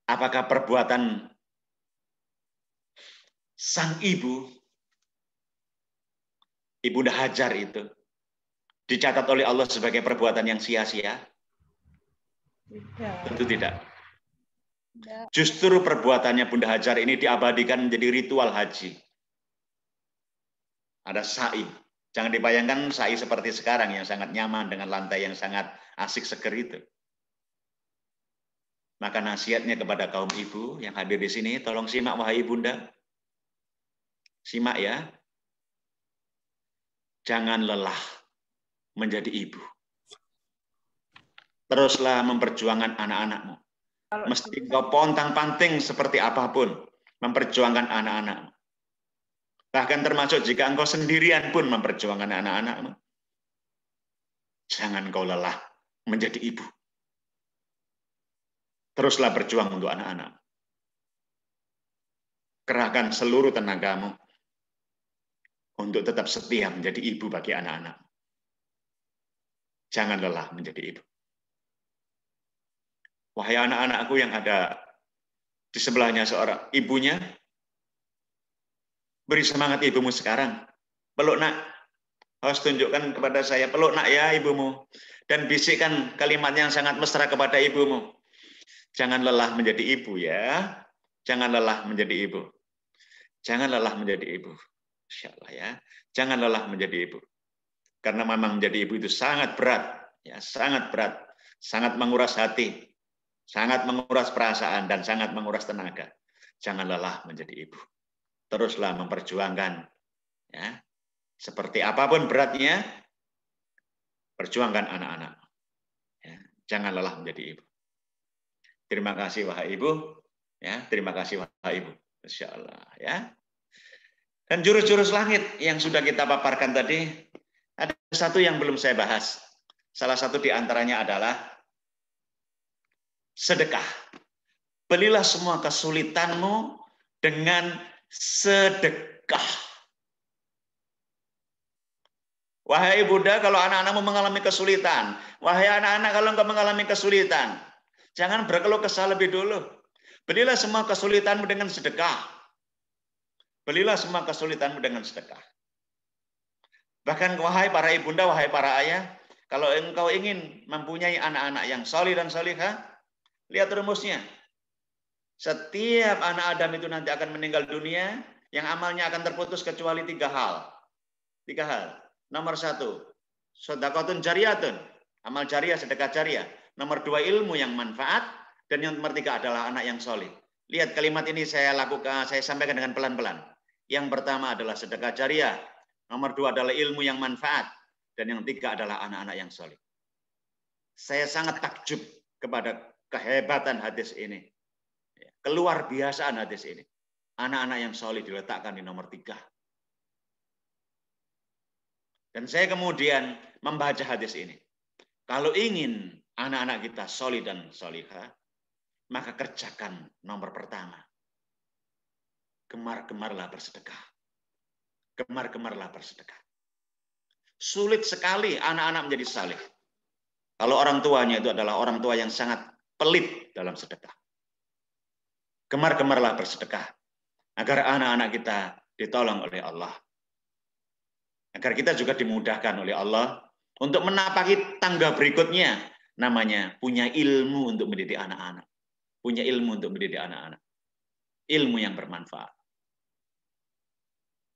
apakah perbuatan sang ibu, Ibunda Hajar itu, dicatat oleh Allah sebagai perbuatan yang sia-sia? Tentu tidak. Justru perbuatannya Bunda Hajar ini diabadikan menjadi ritual haji. Ada sa'i. Jangan dibayangkan sa'i seperti sekarang yang sangat nyaman dengan lantai yang sangat asik seger itu. Maka nasihatnya kepada kaum ibu yang hadir di sini, tolong simak wahai ibunda. Simak ya. Jangan lelah menjadi ibu. Teruslah memperjuangkan anak-anakmu. Mesti kau pontang-panting seperti apapun memperjuangkan anak-anakmu. Bahkan termasuk jika engkau sendirian pun memperjuangkan anak-anakmu. Jangan kau lelah menjadi ibu. Teruslah berjuang untuk anak-anak. Kerahkan seluruh tenagamu untuk tetap setia menjadi ibu bagi anak-anak. Jangan lelah menjadi ibu. Wahai anak-anakku yang ada di sebelahnya seorang ibunya, beri semangat ibumu sekarang. Peluk nak. Harus tunjukkan kepada saya, peluk nak ya ibumu. Dan bisikkan kalimat yang sangat mesra kepada ibumu. Jangan lelah menjadi ibu ya. Jangan lelah menjadi ibu. Jangan lelah menjadi ibu. Insya Allah ya. Jangan lelah menjadi ibu. Karena memang menjadi ibu itu sangat berat. Ya, sangat berat. Sangat menguras hati. Sangat menguras perasaan dan sangat menguras tenaga. Jangan lelah menjadi ibu. Teruslah memperjuangkan. Ya. Seperti apapun beratnya, perjuangkan anak-anak. Ya. Jangan lelah menjadi ibu. Terima kasih wahai ibu. Ya, terima kasih wahai ibu. Insya Allah ya. Dan jurus-jurus langit yang sudah kita paparkan tadi, ada satu yang belum saya bahas. Salah satu di antaranya adalah sedekah. Belilah semua kesulitanmu dengan sedekah. Wahai Bunda, kalau anak-anakmu mengalami kesulitan, wahai anak-anak kalau engkau mengalami kesulitan, jangan berkeluh kesah lebih dulu. Belilah semua kesulitanmu dengan sedekah. Belilah semua kesulitanmu dengan sedekah. Bahkan wahai para ibunda, wahai para ayah, kalau engkau ingin mempunyai anak-anak yang solih dan solihah, lihat rumusnya. Setiap anak Adam itu nanti akan meninggal dunia, yang amalnya akan terputus kecuali 3 hal. 3 hal. Nomor 1, sedekahun jariyatun, amal jariah, sedekah jariah. Nomor 2, ilmu yang manfaat. Dan yang nomor 3 adalah anak yang soleh. Lihat kalimat ini saya sampaikan dengan pelan-pelan. Yang pertama adalah sedekah jariah. Nomor 2 adalah ilmu yang manfaat. Dan yang 3 adalah anak-anak yang soleh. Saya sangat takjub kepada kehebatan hadis ini. Keluar biasaan hadis ini. Anak-anak yang soleh diletakkan di nomor 3. Dan saya kemudian membaca hadis ini. Kalau ingin anak-anak kita soleh dan solihah, maka kerjakan nomor pertama. Gemar-gemarlah bersedekah. Gemar-gemarlah bersedekah. Sulit sekali anak-anak menjadi saleh. Kalau orang tuanya itu adalah orang tua yang sangat pelit dalam sedekah. Gemar-gemarlah bersedekah. Agar anak-anak kita ditolong oleh Allah. Agar kita juga dimudahkan oleh Allah untuk menapaki tangga berikutnya. Namanya punya ilmu untuk mendidik anak-anak. Punya ilmu untuk mendidik anak-anak. Ilmu yang bermanfaat.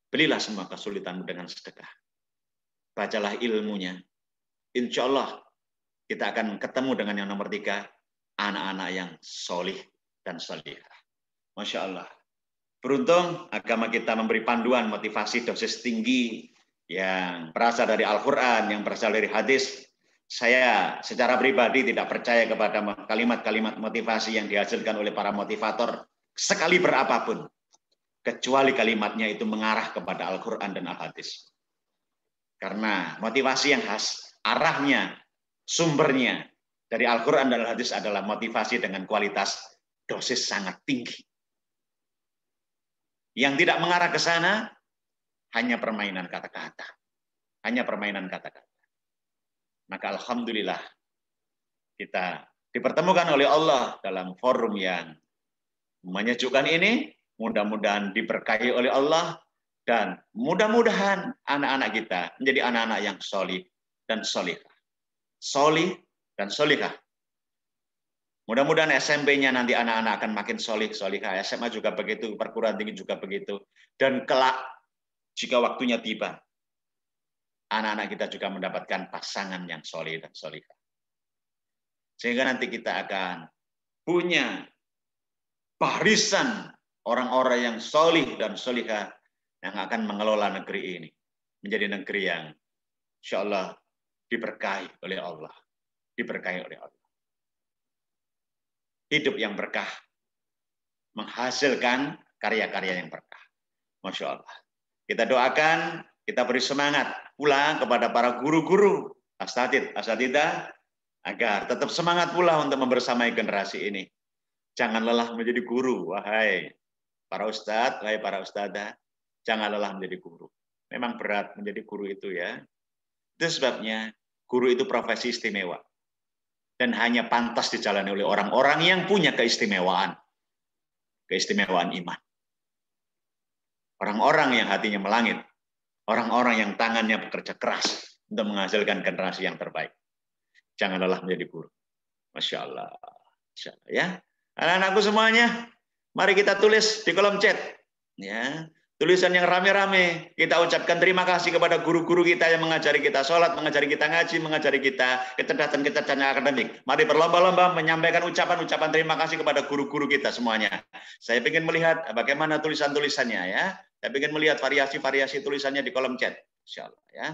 Belilah semua kesulitanmu dengan sedekah. Bacalah ilmunya. Insya Allah kita akan ketemu dengan yang nomor 3. Anak-anak yang solih dan solihah. Masya Allah. Beruntung agama kita memberi panduan motivasi dosis tinggi yang berasal dari Al-Quran, yang berasal dari hadis. Saya secara pribadi tidak percaya kepada kalimat-kalimat motivasi yang dihasilkan oleh para motivator sekali berapapun, kecuali kalimatnya itu mengarah kepada Al-Quran dan Al-Hadis. Karena motivasi yang khas, arahnya, sumbernya dari Al-Quran dan Al-Hadis adalah motivasi dengan kualitas dosis sangat tinggi. Yang tidak mengarah ke sana, hanya permainan kata-kata. Hanya permainan kata-kata. Maka alhamdulillah kita dipertemukan oleh Allah dalam forum yang menyejukkan ini. Mudah-mudahan diberkahi oleh Allah dan mudah-mudahan anak-anak kita menjadi anak-anak yang solih dan solihah. Solih dan solihah. Mudah-mudahan SMP-nya nanti anak-anak akan makin solih, solihah. SMA juga begitu, perguruan tinggi juga begitu. Dan kelak jika waktunya tiba, anak-anak kita juga mendapatkan pasangan yang soleh dan solihah. Sehingga nanti kita akan punya barisan orang-orang yang solih dan solihah yang akan mengelola negeri ini menjadi negeri yang insya Allah diberkahi oleh Allah, diberkahi oleh Allah. Hidup yang berkah, menghasilkan karya-karya yang berkah. Masya Allah. Kita doakan, kita beri semangat pula kepada para guru-guru, asatidz, asatidzah, agar tetap semangat pula untuk membersamai generasi ini. Jangan lelah menjadi guru, wahai para ustadz, wahai para ustadzah. Jangan lelah menjadi guru. Memang berat menjadi guru itu ya. Itu sebabnya guru itu profesi istimewa. Dan hanya pantas dijalani oleh orang-orang yang punya keistimewaan. Keistimewaan iman. Orang-orang yang hatinya melangit. Orang-orang yang tangannya bekerja keras untuk menghasilkan generasi yang terbaik. Jangan lelah menjadi guru. Masya Allah. Masya Allah ya. Anak-anakku semuanya, mari kita tulis di kolom chat. Ya. Tulisan yang rame-rame, kita ucapkan terima kasih kepada guru-guru kita yang mengajari kita sholat, mengajari kita ngaji, mengajari kita kecerdasan-kecerdasan akademik. Mari berlomba-lomba menyampaikan ucapan-ucapan terima kasih kepada guru-guru kita semuanya. Saya ingin melihat bagaimana tulisan-tulisannya ya. Saya ingin melihat variasi-variasi tulisannya di kolom chat. Insya Allah ya.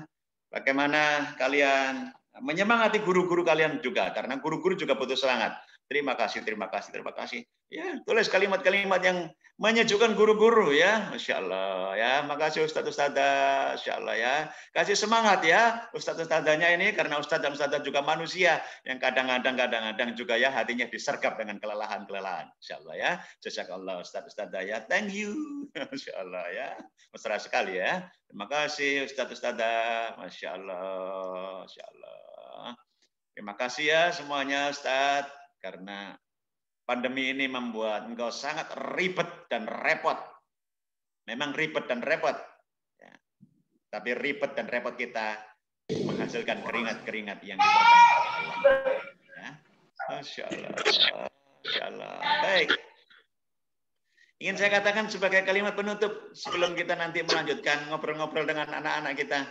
Bagaimana kalian menyemangati guru-guru kalian juga, karena guru-guru juga butuh semangat. Terima kasih, terima kasih, terima kasih. Ya, tulis kalimat-kalimat yang menyejukkan guru-guru ya. Masya Allah ya. Makasih Ustadz-Ustadzah. Masya Allah ya. Kasih semangat ya Ustadz-Ustadzahnya ini, karena Ustadz dan Ustadzah juga manusia yang kadang-kadang juga ya hatinya disergap dengan kelelahan-kelelahan. Masya Allah ya. Jazakallah Ustadz-Ustadzah ya. Thank you. Masya Allah ya. Mesra sekali ya. Terima kasih Ustadz-Ustadzah. Masya Allah. Masya Allah. Terima kasih ya semuanya Ustadz. Karena pandemi ini membuat engkau sangat ribet dan repot. Memang ribet dan repot. Ya. Tapi ribet dan repot kita menghasilkan keringat-keringat yang diberkati Allah. Ya. Masya Allah. Masya Allah. Baik. Ingin saya katakan sebagai kalimat penutup sebelum kita nanti melanjutkan ngobrol-ngobrol dengan anak-anak kita.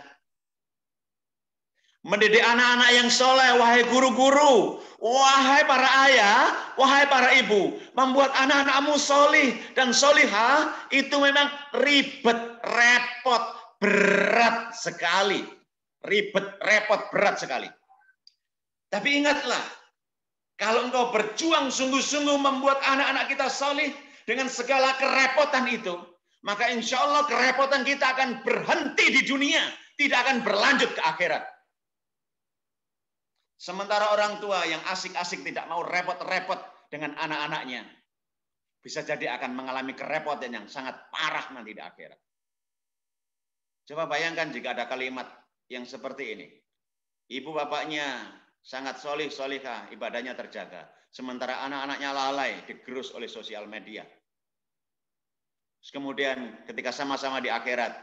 Mendidik anak-anak yang soleh, wahai guru-guru, wahai para ayah, wahai para ibu, membuat anak-anakmu solih dan solihah itu memang ribet, repot, berat sekali. Ribet, repot, berat sekali. Tapi ingatlah, kalau engkau berjuang sungguh-sungguh membuat anak-anak kita solih dengan segala kerepotan itu, maka insya Allah kerepotan kita akan berhenti di dunia, tidak akan berlanjut ke akhirat. Sementara orang tua yang asik-asik tidak mau repot-repot dengan anak-anaknya, bisa jadi akan mengalami kerepotan yang sangat parah nanti di akhirat. Coba bayangkan jika ada kalimat yang seperti ini. Ibu bapaknya sangat solih, solihah, ibadahnya terjaga. Sementara anak-anaknya lalai, digerus oleh sosial media. Terus kemudian ketika sama-sama di akhirat,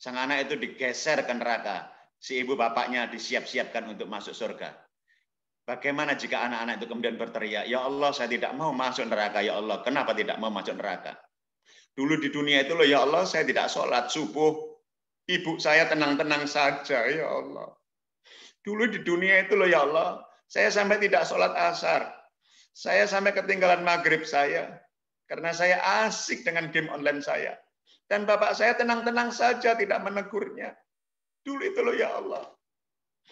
sang anak itu digeser ke neraka. Si ibu bapaknya disiap-siapkan untuk masuk surga. Bagaimana jika anak-anak itu kemudian berteriak, ya Allah saya tidak mau masuk neraka, ya Allah. Kenapa tidak mau masuk neraka? Dulu di dunia itu loh, ya Allah saya tidak sholat subuh. Ibu saya tenang-tenang saja, ya Allah. Dulu di dunia itu loh, ya Allah. Saya sampai tidak sholat asar. Saya sampai ketinggalan maghrib saya. Karena saya asik dengan game online saya. Dan bapak saya tenang-tenang saja tidak menegurnya. Dulu itu loh, ya Allah.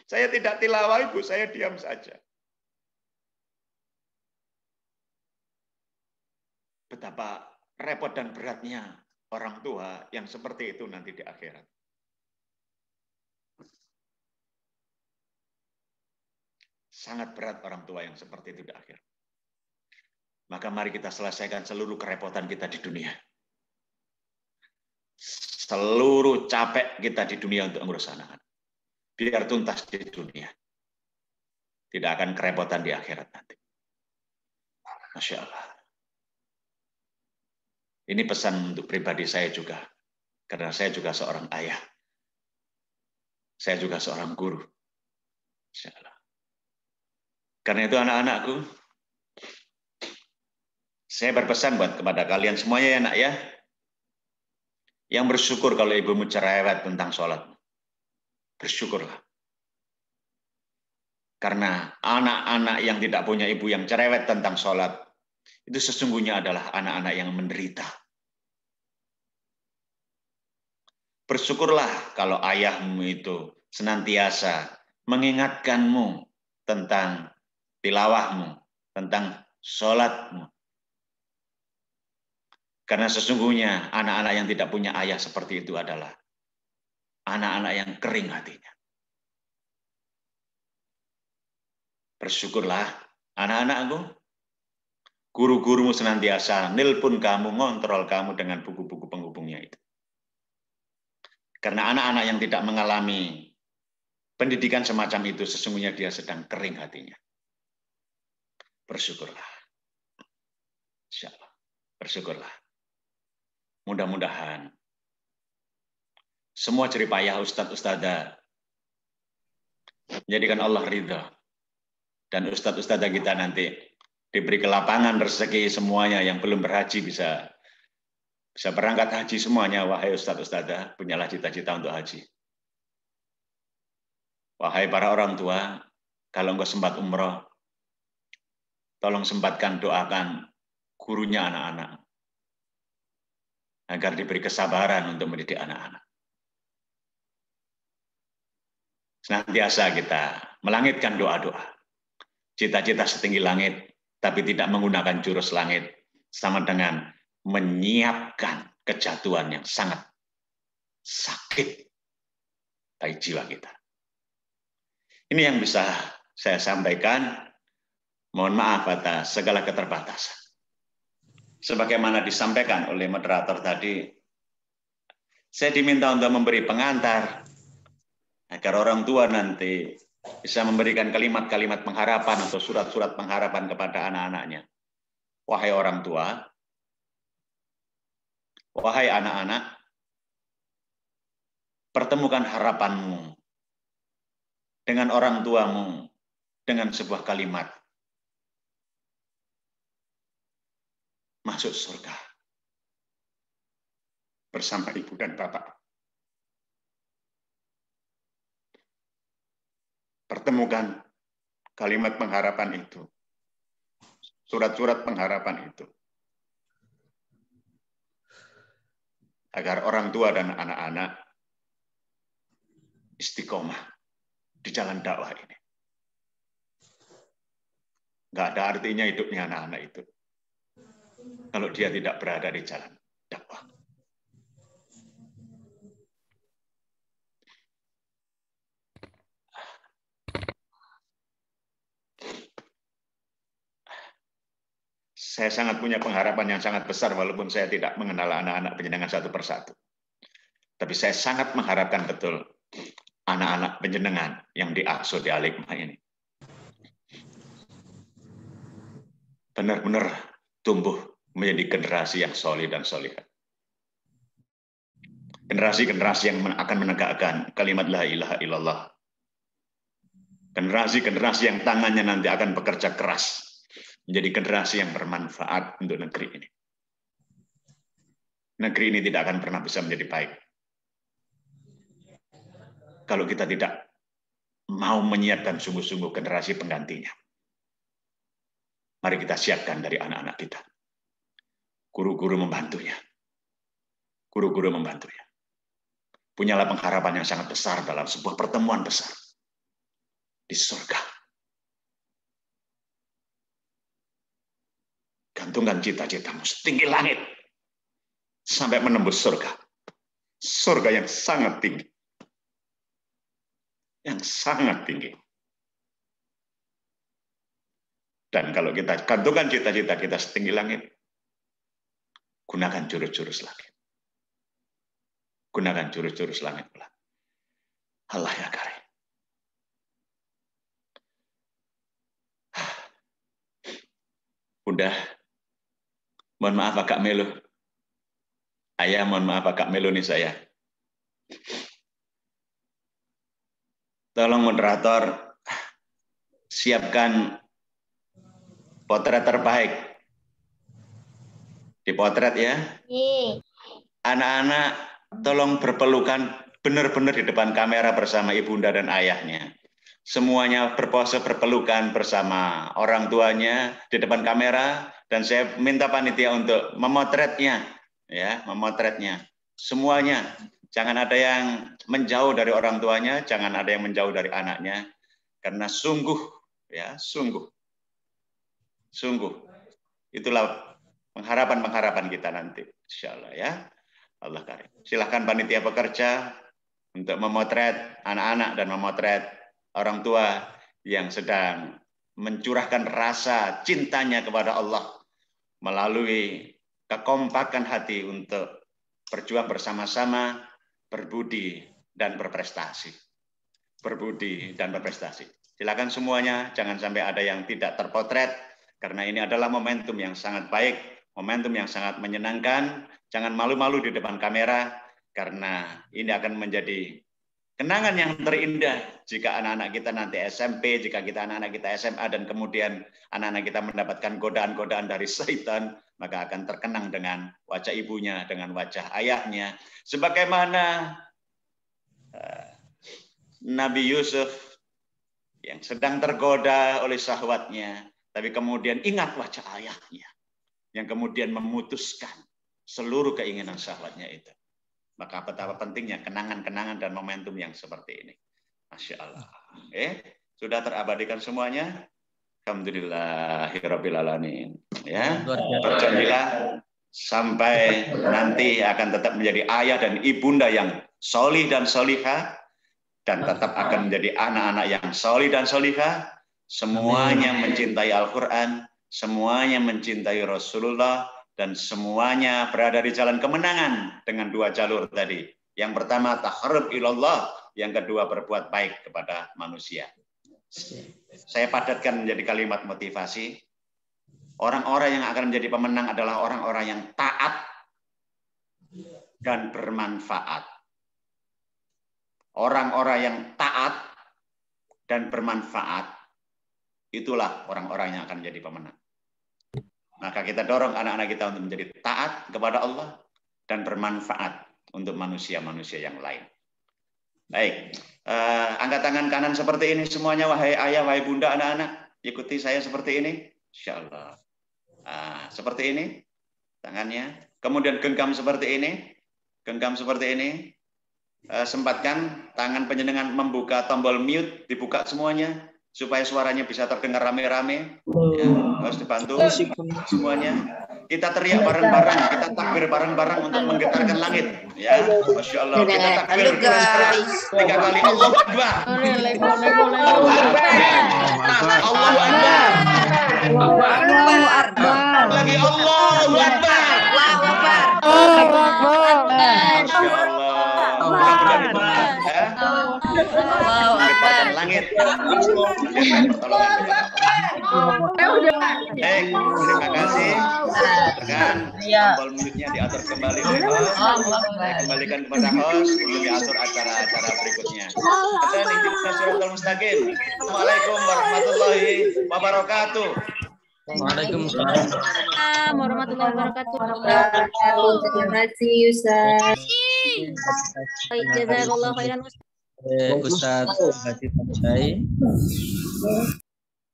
Saya tidak tilawah, ibu saya diam saja. Betapa repot dan beratnya orang tua yang seperti itu nanti di akhirat. Sangat berat orang tua yang seperti itu di akhirat. Maka mari kita selesaikan seluruh kerepotan kita di dunia. Seluruh capek kita di dunia untuk ngurus anak-anak. Biar tuntas di dunia. Tidak akan kerepotan di akhirat nanti. Masya Allah. Ini pesan untuk pribadi saya juga. Karena saya juga seorang ayah. Saya juga seorang guru. Masya Allah. Karena itu anak-anakku, saya berpesan kepada kalian semuanya ya nak ya. Yang bersyukur kalau ibumu cerewet tentang sholat. Bersyukurlah. Karena anak-anak yang tidak punya ibu yang cerewet tentang sholat, itu sesungguhnya adalah anak-anak yang menderita. Bersyukurlah kalau ayahmu itu senantiasa mengingatkanmu tentang tilawahmu, tentang sholatmu. Karena sesungguhnya anak-anak yang tidak punya ayah seperti itu adalah anak-anak yang kering hatinya. Bersyukurlah anak-anakku, guru-gurumu senantiasa nelpon kamu, ngontrol kamu dengan buku-buku penghubungnya itu. Karena anak-anak yang tidak mengalami pendidikan semacam itu, sesungguhnya dia sedang kering hatinya. Bersyukurlah. Insya Allah. Bersyukurlah. Mudah-mudahan semua jeripayah ustadz-ustadzah menjadikan Allah ridha. Dan ustadz-ustadzah kita nanti diberi kelapangan rezeki semuanya yang belum berhaji bisa berangkat haji semuanya. Wahai ustadz-ustadzah, punyalah cita-cita untuk haji. Wahai para orang tua, kalau enggak sempat umroh, tolong sempatkan doakan gurunya anak-anak agar diberi kesabaran untuk mendidik anak-anak. Senantiasa kita melangitkan doa-doa. Cita-cita setinggi langit, tapi tidak menggunakan jurus langit, sama dengan menyiapkan kejatuhan yang sangat sakit bagi jiwa kita. Ini yang bisa saya sampaikan. Mohon maaf atas segala keterbatasan. Sebagaimana disampaikan oleh moderator tadi, saya diminta untuk memberi pengantar agar orang tua nanti bisa memberikan kalimat-kalimat pengharapan atau surat-surat pengharapan kepada anak-anaknya. Wahai orang tua, wahai anak-anak, pertemukan harapanmu dengan orang tuamu dengan sebuah kalimat. Masuk surga bersama ibu dan bapak. Pertemukan kalimat pengharapan itu, surat-surat pengharapan itu, agar orang tua dan anak-anak istiqomah di jalan dakwah ini. Nggak ada artinya hidupnya anak-anak itu kalau dia tidak berada di jalan dakwah. Saya sangat punya pengharapan yang sangat besar walaupun saya tidak mengenal anak-anak penjenengan satu persatu. Tapi saya sangat mengharapkan betul anak-anak penjenengan yang diasuh di Al-Hikmah ini benar-benar tumbuh menjadi generasi yang solih dan solihah. Generasi-generasi yang akan menegakkan kalimat la ilaha illallah. Generasi-generasi yang tangannya nanti akan bekerja keras menjadi generasi yang bermanfaat untuk negeri ini. Negeri ini tidak akan pernah bisa menjadi baik kalau kita tidak mau menyiapkan sungguh-sungguh generasi penggantinya. Mari kita siapkan dari anak-anak kita. Guru-guru membantunya. Guru-guru membantunya. Punyalah pengharapan yang sangat besar dalam sebuah pertemuan besar di surga. Gantungkan cita-citamu setinggi langit sampai menembus surga. Surga yang sangat tinggi. Yang sangat tinggi. Dan kalau kita gantungkan cita-cita kita setinggi langit, gunakan jurus-jurus langit. Gunakan jurus-jurus langit pula. Allah ya karim. Bunda, mohon maaf agak melo. Ayah, mohon maaf agak melo nih saya. Tolong moderator, siapkan potret terbaik. Dipotret ya. Anak-anak tolong berpelukan benar-benar di depan kamera bersama ibunda dan ayahnya. semuanya berpose berpelukan bersama orang tuanya di depan kamera, dan saya minta panitia untuk memotretnya, ya, memotretnya semuanya. Jangan ada yang menjauh dari orang tuanya, jangan ada yang menjauh dari anaknya, karena sungguh, ya, sungguh itulah pengharapan kita nanti, insyaallah, ya. Allah karim. Silahkan panitia bekerja untuk memotret anak-anak dan memotret orang tua yang sedang mencurahkan rasa cintanya kepada Allah melalui kekompakan hati untuk berjuang bersama-sama, berbudi dan berprestasi. Berbudi dan berprestasi. Silakan semuanya, jangan sampai ada yang tidak terpotret, karena ini adalah momentum yang sangat baik, momentum yang sangat menyenangkan. Jangan malu-malu di depan kamera, karena ini akan menjadi kenangan yang terindah jika anak-anak kita nanti SMP, jika kita anak-anak kita SMA, dan kemudian anak-anak kita mendapatkan godaan-godaan dari syaitan, maka akan terkenang dengan wajah ibunya, dengan wajah ayahnya. Sebagaimana Nabi Yusuf yang sedang tergoda oleh syahwatnya, tapi kemudian ingat wajah ayahnya, yang kemudian memutuskan seluruh keinginan syahwatnya itu. Maka betapa pentingnya kenangan-kenangan dan momentum yang seperti ini. Masya Allah. Sudah terabadikan semuanya? Alhamdulillahirabbil alamin. Ya, berjanjilah sampai nanti akan tetap menjadi ayah dan ibunda yang solih dan solihah, dan tetap akan menjadi anak-anak yang solih dan solihah. Semuanya mencintai Al-Quran, semuanya mencintai Rasulullah, dan semuanya berada di jalan kemenangan dengan dua jalur tadi. Yang pertama, taharrub ilallah. Yang kedua, berbuat baik kepada manusia. Saya padatkan menjadi kalimat motivasi. Orang-orang yang akan menjadi pemenang adalah orang-orang yang taat dan bermanfaat. Orang-orang yang taat dan bermanfaat, itulah orang-orang yang akan menjadi pemenang. Maka kita dorong anak-anak kita untuk menjadi taat kepada Allah dan bermanfaat untuk manusia-manusia yang lain. Baik, angkat tangan kanan seperti ini semuanya, wahai ayah, wahai bunda, anak-anak. Ikuti saya seperti ini, insyaallah. Seperti ini tangannya. Kemudian genggam seperti ini, genggam seperti ini. Sempatkan tangan penjenengan membuka tombol mute, dibuka semuanya, supaya suaranya bisa terdengar rame-rame. Ya, harus dibantu semuanya. Kita teriak bareng-bareng, kita takbir bareng-bareng untuk menggetarkan langit. Ya, Masya Allah. Kita takbir 3 kali. Allahu Akbar. Allahu Akbar. Allahu Akbar. Allahu Akbar. Lagi Allahu Akbar. Allahu Akbar. Masya Allah. Allahu Akbar. Langit. Baik, terima kasih. Kan tombol mulutnya diatur kembali oleh host. Saya kembalikan kepada host untuk diatur acara-acara berikutnya. Dan ihdinas siratal mustaqim. Assalamualaikum warahmatullahi wabarakatuh. Waalaikumsalam warahmatullahi wabarakatuh. Terima kasih Ustaz. Baik, jazakallahu khairan Ustaz Hadi.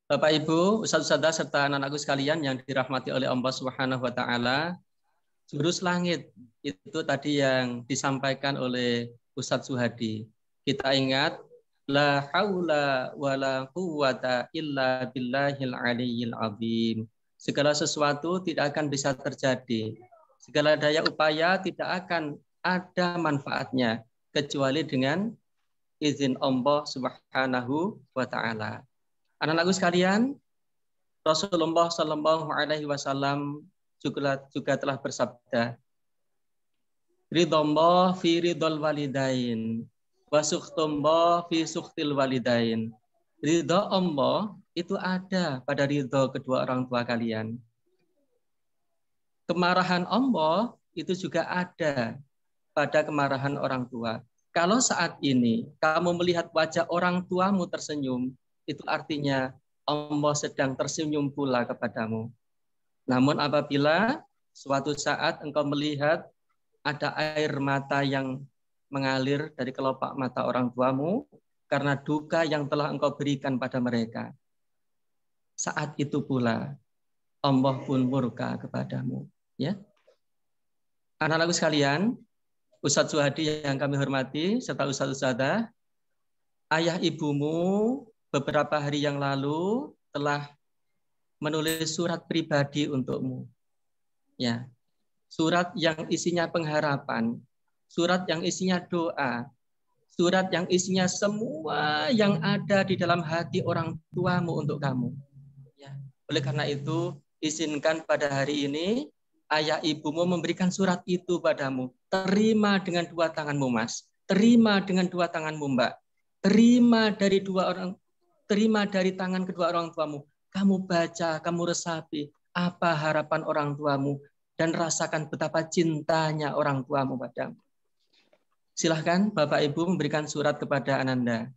Bapak Ibu, Ustaz-Ustazah serta anak-anakku sekalian yang dirahmati oleh Allah Subhanahu wa taala, jurus langit itu tadi yang disampaikan oleh Ustaz Suhadi. Kita ingat la haula wala quwwata illa billahil aliyyil azim. Segala sesuatu tidak akan bisa terjadi. Segala daya upaya tidak akan ada manfaatnya kecuali dengan izin Allah Subhanahu wa taala. Anak-anakku sekalian, Rasulullah Shallallahu Alaihi Wasallam juga telah bersabda, ridhullah fi ridhol walidain, wa sukhtumullah fi sukhtil walidain. Ridho Allah itu ada pada ridho kedua orang tua kalian. Kemarahan Allah itu juga ada pada kemarahan orang tua. Kalau saat ini kamu melihat wajah orang tuamu tersenyum, itu artinya Allah sedang tersenyum pula kepadamu. Namun apabila suatu saat engkau melihat ada air mata yang mengalir dari kelopak mata orang tuamu, karena duka yang telah Engkau berikan pada mereka. Saat itu pula Allah pun murka kepadamu. Ya, anak-anakku sekalian, Ustadz Suhadi yang kami hormati, serta Ustadz-Ustadzah, ayah ibumu beberapa hari yang lalu telah menulis surat pribadi untukmu. Ya, surat yang isinya pengharapan, surat yang isinya doa, surat yang isinya semua yang ada di dalam hati orang tuamu untuk kamu. Ya, oleh karena itu, izinkan pada hari ini ayah ibumu memberikan surat itu padamu. Terima dengan dua tanganmu, Mas. Terima dengan dua tanganmu, Mbak. Terima dari tangan kedua orang tuamu. Kamu baca, kamu resapi apa harapan orang tuamu dan rasakan betapa cintanya orang tuamu padamu. Silahkan Bapak Ibu memberikan surat kepada Ananda.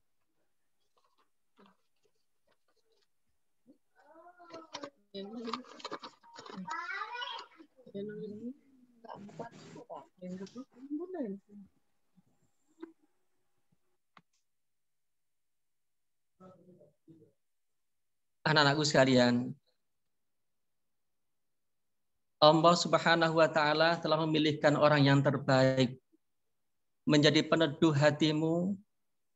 Anak-anakku sekalian, Allah Subhanahu wa Ta'ala telah memilihkan orang yang terbaik menjadi peneduh hatimu,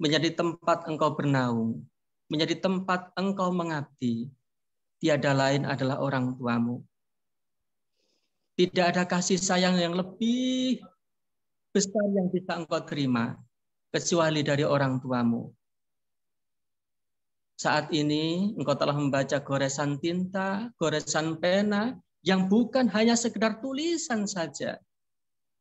menjadi tempat engkau bernaung, menjadi tempat engkau mengabdi. Tiada lain adalah orang tuamu. Tidak ada kasih sayang yang lebih besar yang bisa engkau terima kecuali dari orang tuamu. Saat ini engkau telah membaca goresan tinta, goresan pena yang bukan hanya sekedar tulisan saja,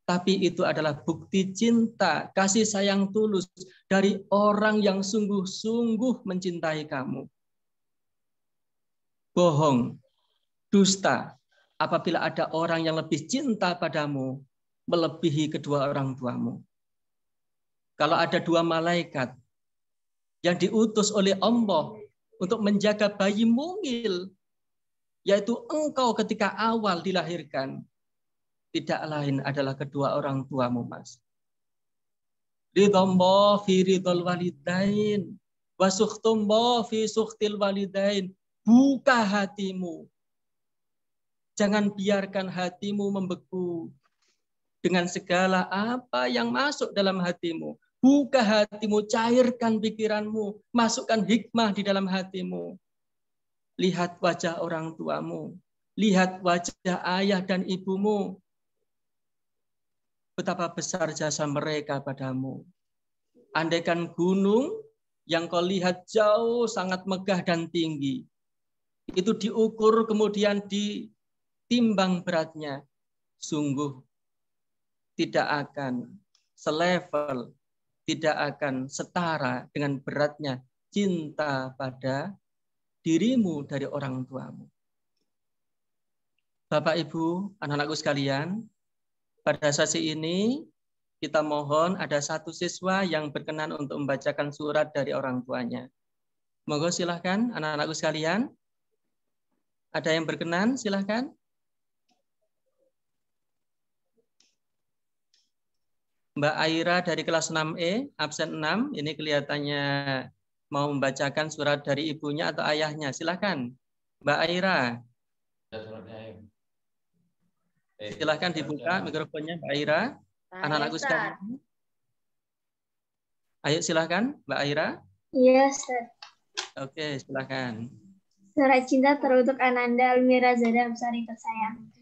tapi itu adalah bukti cinta, kasih sayang tulus dari orang yang sungguh-sungguh mencintai kamu. Bohong, dusta, apabila ada orang yang lebih cinta padamu melebihi kedua orang tuamu. Kalau ada dua malaikat yang diutus oleh Allah untuk menjaga bayi mungil, yaitu engkau ketika awal dilahirkan, tidak lain adalah kedua orang tuamu, Mas. Ridhamma fi ridhal walidain wa sukhtumma fi sukhtil walidain. Buka hatimu. Jangan biarkan hatimu membeku dengan segala apa yang masuk dalam hatimu. Buka hatimu, cairkan pikiranmu, masukkan hikmah di dalam hatimu. Lihat wajah orang tuamu, lihat wajah ayah dan ibumu. Betapa besar jasa mereka padamu. Andaikan gunung yang kau lihat jauh sangat megah dan tinggi, itu diukur kemudian ditimbang beratnya, sungguh tidak akan selevel, tidak akan setara dengan beratnya cinta pada dirimu dari orang tuamu. Bapak, Ibu, anak-anakku sekalian, pada sesi ini kita mohon ada satu siswa yang berkenan untuk membacakan surat dari orang tuanya. Monggo silahkan anak-anakku sekalian. Ada yang berkenan? Silahkan. Mbak Aira dari kelas 6E, absen 6. Ini kelihatannya mau membacakan surat dari ibunya atau ayahnya. Silahkan. Mbak Aira. Silahkan dibuka mikrofonnya Mbak Aira. Anak-anakku sekalian. Ayo silahkan Mbak Aira. Iya, Ustaz. Oke, silahkan. Surat cinta teruntuk Ananda Almira Zada Absari tersayang.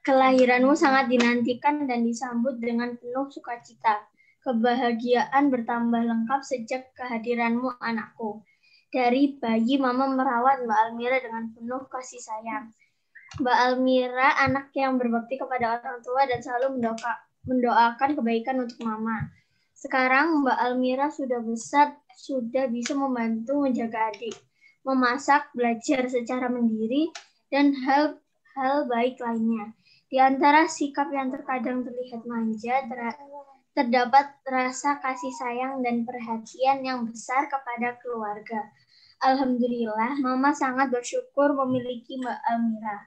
Kelahiranmu sangat dinantikan dan disambut dengan penuh sukacita. Kebahagiaan bertambah lengkap sejak kehadiranmu, anakku. Dari bayi, Mama merawat Mbak Almira dengan penuh kasih sayang. Mbak Almira anak yang berbakti kepada orang tua dan selalu mendoakan kebaikan untuk Mama. Sekarang Mbak Almira sudah besar, sudah bisa membantu menjaga adik, memasak, belajar secara mandiri, dan hal baik lainnya. Di antara sikap yang terkadang terlihat manja, terdapat rasa kasih sayang dan perhatian yang besar kepada keluarga. Alhamdulillah, Mama sangat bersyukur memiliki Mbak Almira.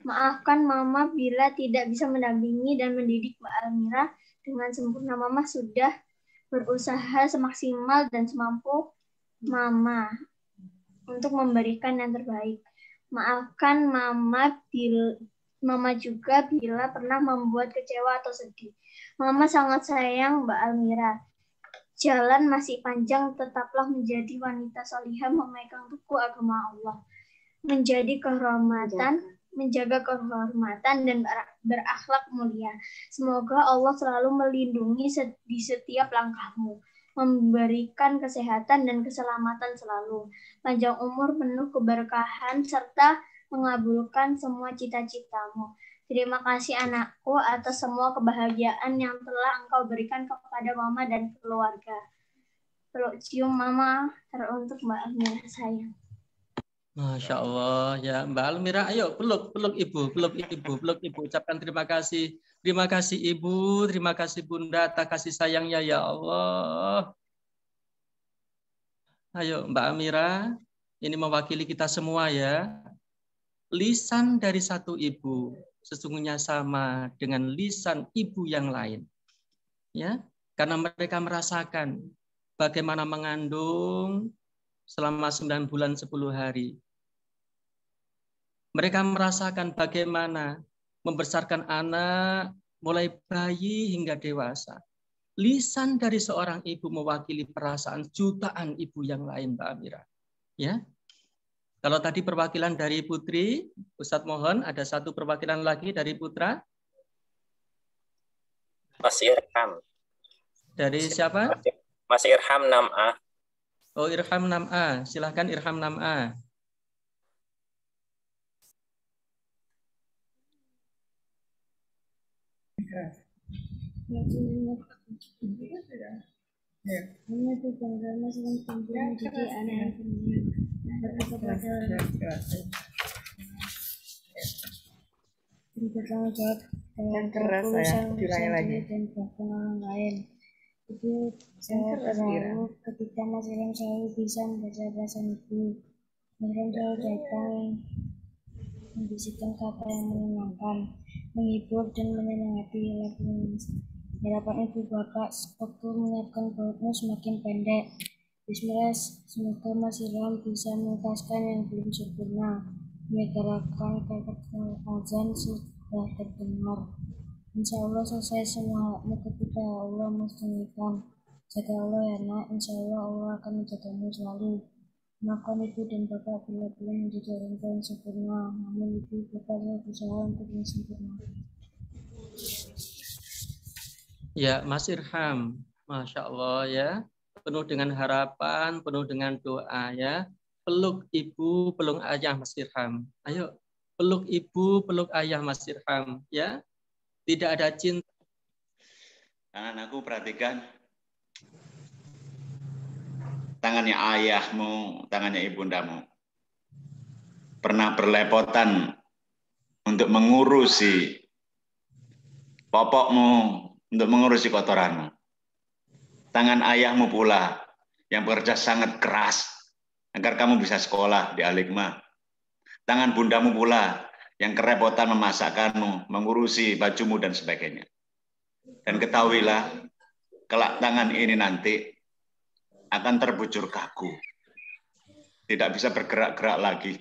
Maafkan Mama bila tidak bisa mendampingi dan mendidik Mbak Almira dengan sempurna. Mama sudah berusaha semaksimal dan semampu Mama untuk memberikan yang terbaik. Maafkan Mama juga bila pernah membuat kecewa atau sedih. Mama sangat sayang Mbak Almira. Jalan masih panjang, tetaplah menjadi wanita solihah memegang teguh agama Allah. Menjaga kehormatan dan berakhlak mulia. Semoga Allah selalu melindungi di setiap langkahmu, memberikan kesehatan dan keselamatan selalu, panjang umur penuh keberkahan, serta mengabulkan semua cita-citamu. Terima kasih anakku atas semua kebahagiaan yang telah engkau berikan kepada Mama dan keluarga. Peluk cium Mama teruntuk Mbak Almira sayang. Masya Allah ya Mbak Almira, ayo peluk ibu, ucapkan terima kasih ibu, terima kasih bunda atas kasih sayangnya ya Allah. Ayo Mbak Almira, ini mewakili kita semua ya. Lisan dari satu ibu sesungguhnya sama dengan lisan ibu yang lain, ya, karena mereka merasakan bagaimana mengandung selama 9 bulan 10 hari. Mereka merasakan bagaimana membesarkan anak mulai bayi hingga dewasa. Lisan dari seorang ibu mewakili perasaan jutaan ibu yang lain, Mbak Amira. Ya. Kalau tadi perwakilan dari Putri, Ustadz mohon ada satu perwakilan lagi dari Putra. Mas Irham. Dari siapa? Mas Irham 6A. Oh, Irham 6A. Silahkan Irham 6A. Bertanggung jawab dalam urusan diri dan bahkan orang lain. Itu saya terharu ketika Mas Ilham selalu bisa membaca perasaan ibu. Mas Ilham selalu datang membisikkan kata yang menenangkan, menghibur dan menyemangati lagu. Harapan ibu bapak waktu menyiapkan perutmu semakin pendek. Bismillah, semoga Mas Ilham bisa menuntaskan yang belum sempurna. Menyegerakan kata azan sudah terdengar. Insya Allah selesai semua hakmu ketika Allah menunaikan. Jaga Allah ya nak, insya Allah Allah akan menjagamu selalu. Maafkan ibu dan bapak bila belum menjadi orang tua yang sempurna. Namun ibu bapak berusaha untuk yang sempurna. Ya, Mas Irham, Masya Allah ya, penuh dengan harapan, penuh dengan doa ya. Peluk ibu, peluk ayah Mas Irham. Ayo, peluk ibu, peluk ayah Mas Irham ya. Tidak ada cinta. Anak-anakku perhatikan. Tangannya ayahmu, tangannya ibundamu. Pernah berlepotan untuk mengurusi popokmu, untuk mengurusi kotoranmu. Tangan ayahmu pula yang bekerja sangat keras agar kamu bisa sekolah di Al-Hikmah. Tangan bundamu pula yang kerepotan memasakkanmu, mengurusi bajumu dan sebagainya. Dan ketahuilah, kelak tangan ini nanti akan terbujur kaku. Tidak bisa bergerak-gerak lagi.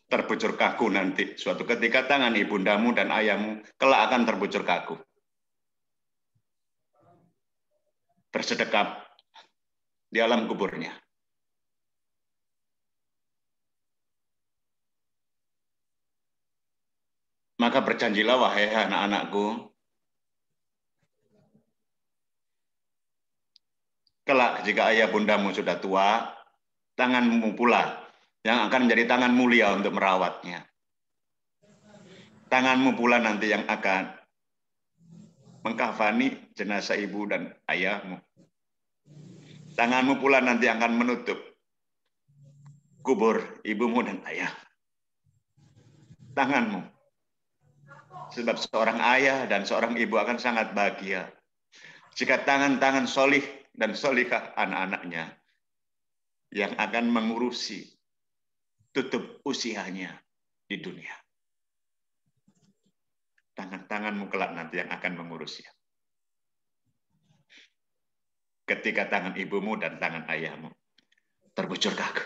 Terbujur kaku nanti. Suatu ketika tangan ibundamu dan ayahmu kelak akan terbujur kaku. Bersedekap di alam kuburnya. Maka berjanjilah wahai anak-anakku, kelak jika ayah bundamu sudah tua, tanganmu pula yang akan menjadi tangan mulia untuk merawatnya. Tanganmu pula nanti yang akan mengkafani jenazah ibu dan ayahmu. Tanganmu pula nanti akan menutup kubur ibumu dan ayah. Tanganmu. Sebab seorang ayah dan seorang ibu akan sangat bahagia jika tangan-tangan solih dan solihah anak-anaknya yang akan mengurusi tutup usianya di dunia. Tangan-tanganmu kelak nanti yang akan mengurusnya. ketika tangan ibumu dan tangan ayahmu terbujur kaku.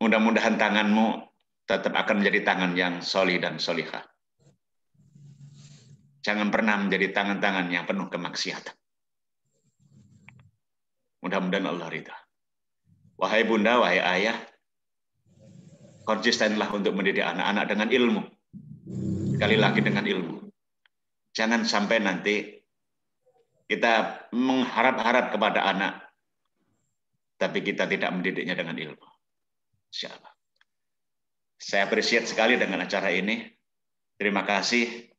Mudah-mudahan tanganmu tetap akan menjadi tangan yang solih dan solihah. Jangan pernah menjadi tangan-tangan yang penuh kemaksiatan. Mudah-mudahan Allah ridha. Wahai bunda, wahai ayah, konsistenlah untuk mendidik anak-anak dengan ilmu. Sekali lagi dengan ilmu. Jangan sampai nanti kita mengharap-harap kepada anak, tapi kita tidak mendidiknya dengan ilmu. Insya Allah. Saya appreciate sekali dengan acara ini. Terima kasih.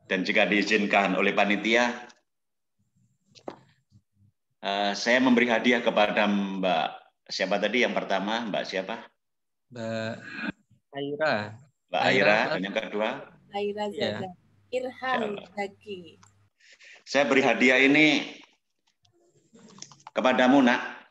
Dan jika diizinkan oleh panitia, saya memberi hadiah kepada Mbak siapa tadi yang pertama? Mbak siapa? Mbak Aira. Mbak Aira. Dan yang kedua? Aira Zada. Irham Zaki. Saya beri hadiah ini kepadamu, nak.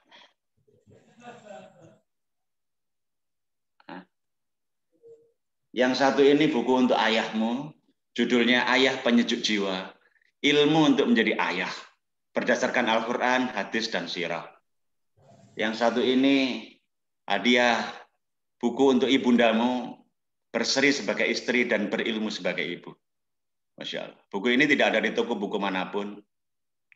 Yang satu ini buku untuk ayahmu, judulnya Ayah Penyejuk Jiwa, Ilmu untuk Menjadi Ayah, berdasarkan Al-Quran, hadis, dan sirah. Yang satu ini hadiah buku untuk ibundamu, berseri sebagai istri dan berilmu sebagai ibu. Masya Allah. Buku ini tidak ada di toko buku manapun.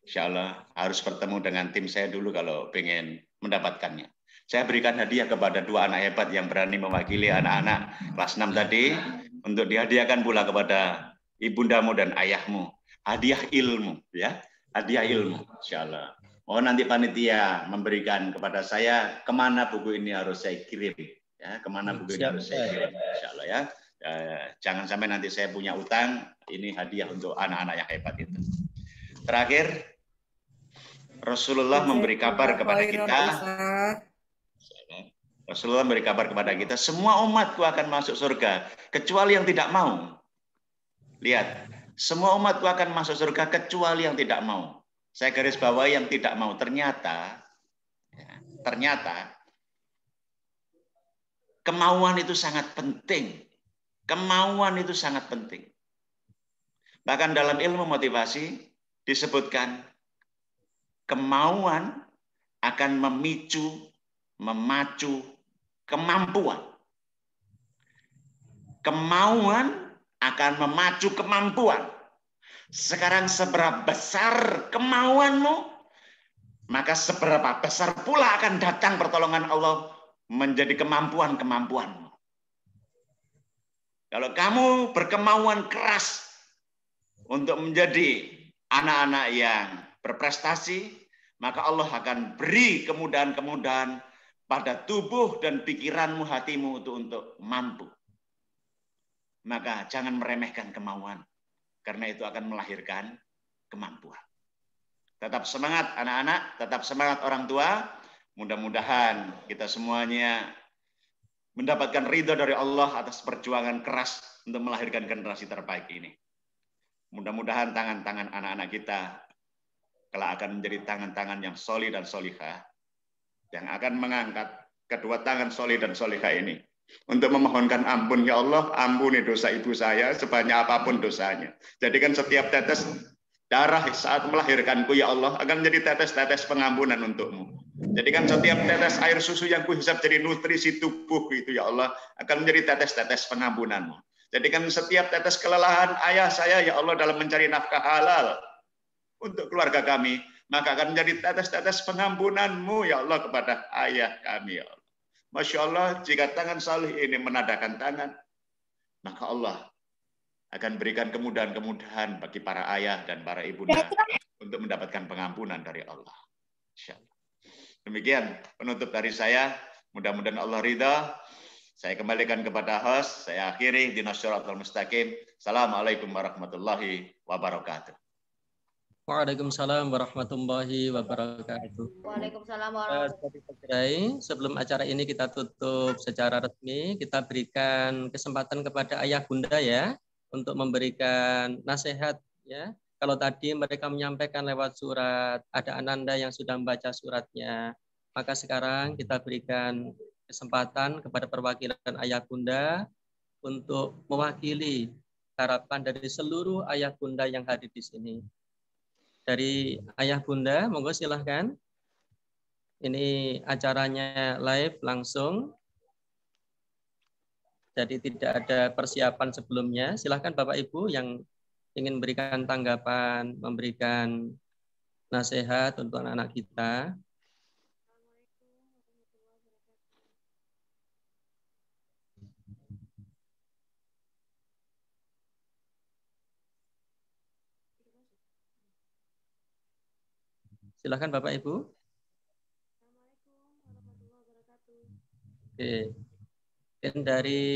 Insya Allah harus bertemu dengan tim saya dulu kalau pengen mendapatkannya. Saya berikan hadiah kepada dua anak hebat yang berani mewakili anak-anak kelas 6 tadi untuk dihadiahkan pula kepada ibundamu dan ayahmu. Hadiah ilmu, ya, hadiah ilmu, insya Allah. Mohon nanti panitia memberikan kepada saya kemana buku ini harus saya kirim, ya, kemana buku ini harus saya kirim, insya Allah ya. Jangan sampai nanti saya punya utang. Ini hadiah untuk anak-anak yang hebat itu. Terakhir, Rasulullah memberi kabar kepada kita. Rasulullah memberi kabar kepada kita, semua umatku akan masuk surga, kecuali yang tidak mau. Lihat, semua umatku akan masuk surga, kecuali yang tidak mau. Saya garis bawahi yang tidak mau. Ternyata kemauan itu sangat penting. Kemauan itu sangat penting. Bahkan dalam ilmu motivasi disebutkan, kemauan akan memacu kemampuan. Kemauan akan memacu kemampuan. Sekarang seberapa besar kemauanmu, maka seberapa besar pula akan datang pertolongan Allah menjadi kemampuan-kemampuanmu. Kalau kamu berkemauan keras untuk menjadi anak-anak yang berprestasi, maka Allah akan beri kemudahan-kemudahan pada tubuh dan pikiranmu, hatimu untuk mampu. Maka jangan meremehkan kemauan, karena itu akan melahirkan kemampuan. Tetap semangat anak-anak, tetap semangat orang tua. Mudah-mudahan kita semuanya mendapatkan ridho dari Allah atas perjuangan keras untuk melahirkan generasi terbaik ini. Mudah-mudahan tangan-tangan anak-anak kita kelak akan menjadi tangan-tangan yang solih dan solihah, yang akan mengangkat kedua tangan solih dan solihah ini untuk memohonkan ampun. Ya Allah, ampuni dosa ibu saya sebanyak apapun dosanya. Jadikan setiap tetes darah saat melahirkanku, ya Allah, akan menjadi tetes-tetes pengampunan untukmu. Jadikan setiap tetes air susu yang kuhisap jadi nutrisi tubuh itu, ya Allah, akan menjadi tetes-tetes pengampunanmu. Jadikan setiap tetes kelelahan ayah saya, ya Allah, dalam mencari nafkah halal untuk keluarga kami, maka akan menjadi tetes-tetes pengampunanmu, ya Allah, kepada ayah kami, ya Allah. Masya Allah, jika tangan salih ini menadakan tangan, maka Allah akan berikan kemudahan-kemudahan bagi para ayah dan para ibunda untuk mendapatkan pengampunan dari Allah. Insya Allah. Demikian penutup dari saya. Mudah-mudahan Allah ridha. Saya kembalikan kepada host. Saya akhiri di Shiratal Mustaqim. Assalamualaikum warahmatullahi wabarakatuh. Waalaikumsalam warahmatullahi wabarakatuh. Waalaikumsalam warahmatullahi wabarakatuh. Sebelum acara ini kita tutup secara resmi, kita berikan kesempatan kepada ayah bunda ya untuk memberikan nasihat ya. Kalau tadi mereka menyampaikan lewat surat, ada ananda yang sudah membaca suratnya, maka sekarang kita berikan kesempatan kepada perwakilan ayah bunda untuk mewakili harapan dari seluruh ayah bunda yang hadir di sini. Dari ayah bunda, monggo silahkan. Ini acaranya live langsung. Jadi tidak ada persiapan sebelumnya. Silahkan Bapak Ibu yang ingin memberikan tanggapan, memberikan nasihat untuk anak-anak kita. Silahkan Bapak Ibu. Oke. Dan dari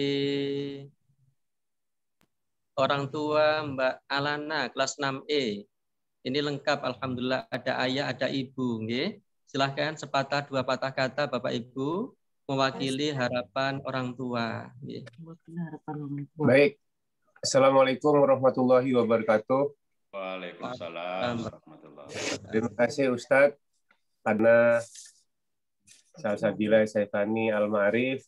orang tua Mbak Alana kelas 6E. Ini lengkap alhamdulillah, ada ayah, ada ibu, nggih. Silahkan sepatah dua patah kata Bapak Ibu mewakili harapan orang tua, nggih. Baik. Assalamualaikum warahmatullahi wabarakatuh. Waalaikumsalam warahmatullahi wabarakatuh. Terima kasih Ustadz karena Salsabila Saifani Al-Ma'arif,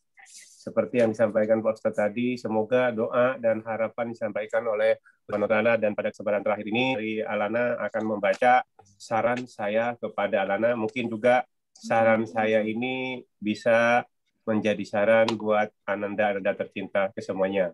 seperti yang disampaikan Pak Ustadz tadi, semoga doa dan harapan disampaikan oleh Allah dan pada kesempatan terakhir ini dari Alana akan membaca saran saya kepada Alana. Mungkin juga saran saya ini bisa menjadi saran buat Ananda tercinta kesemuanya.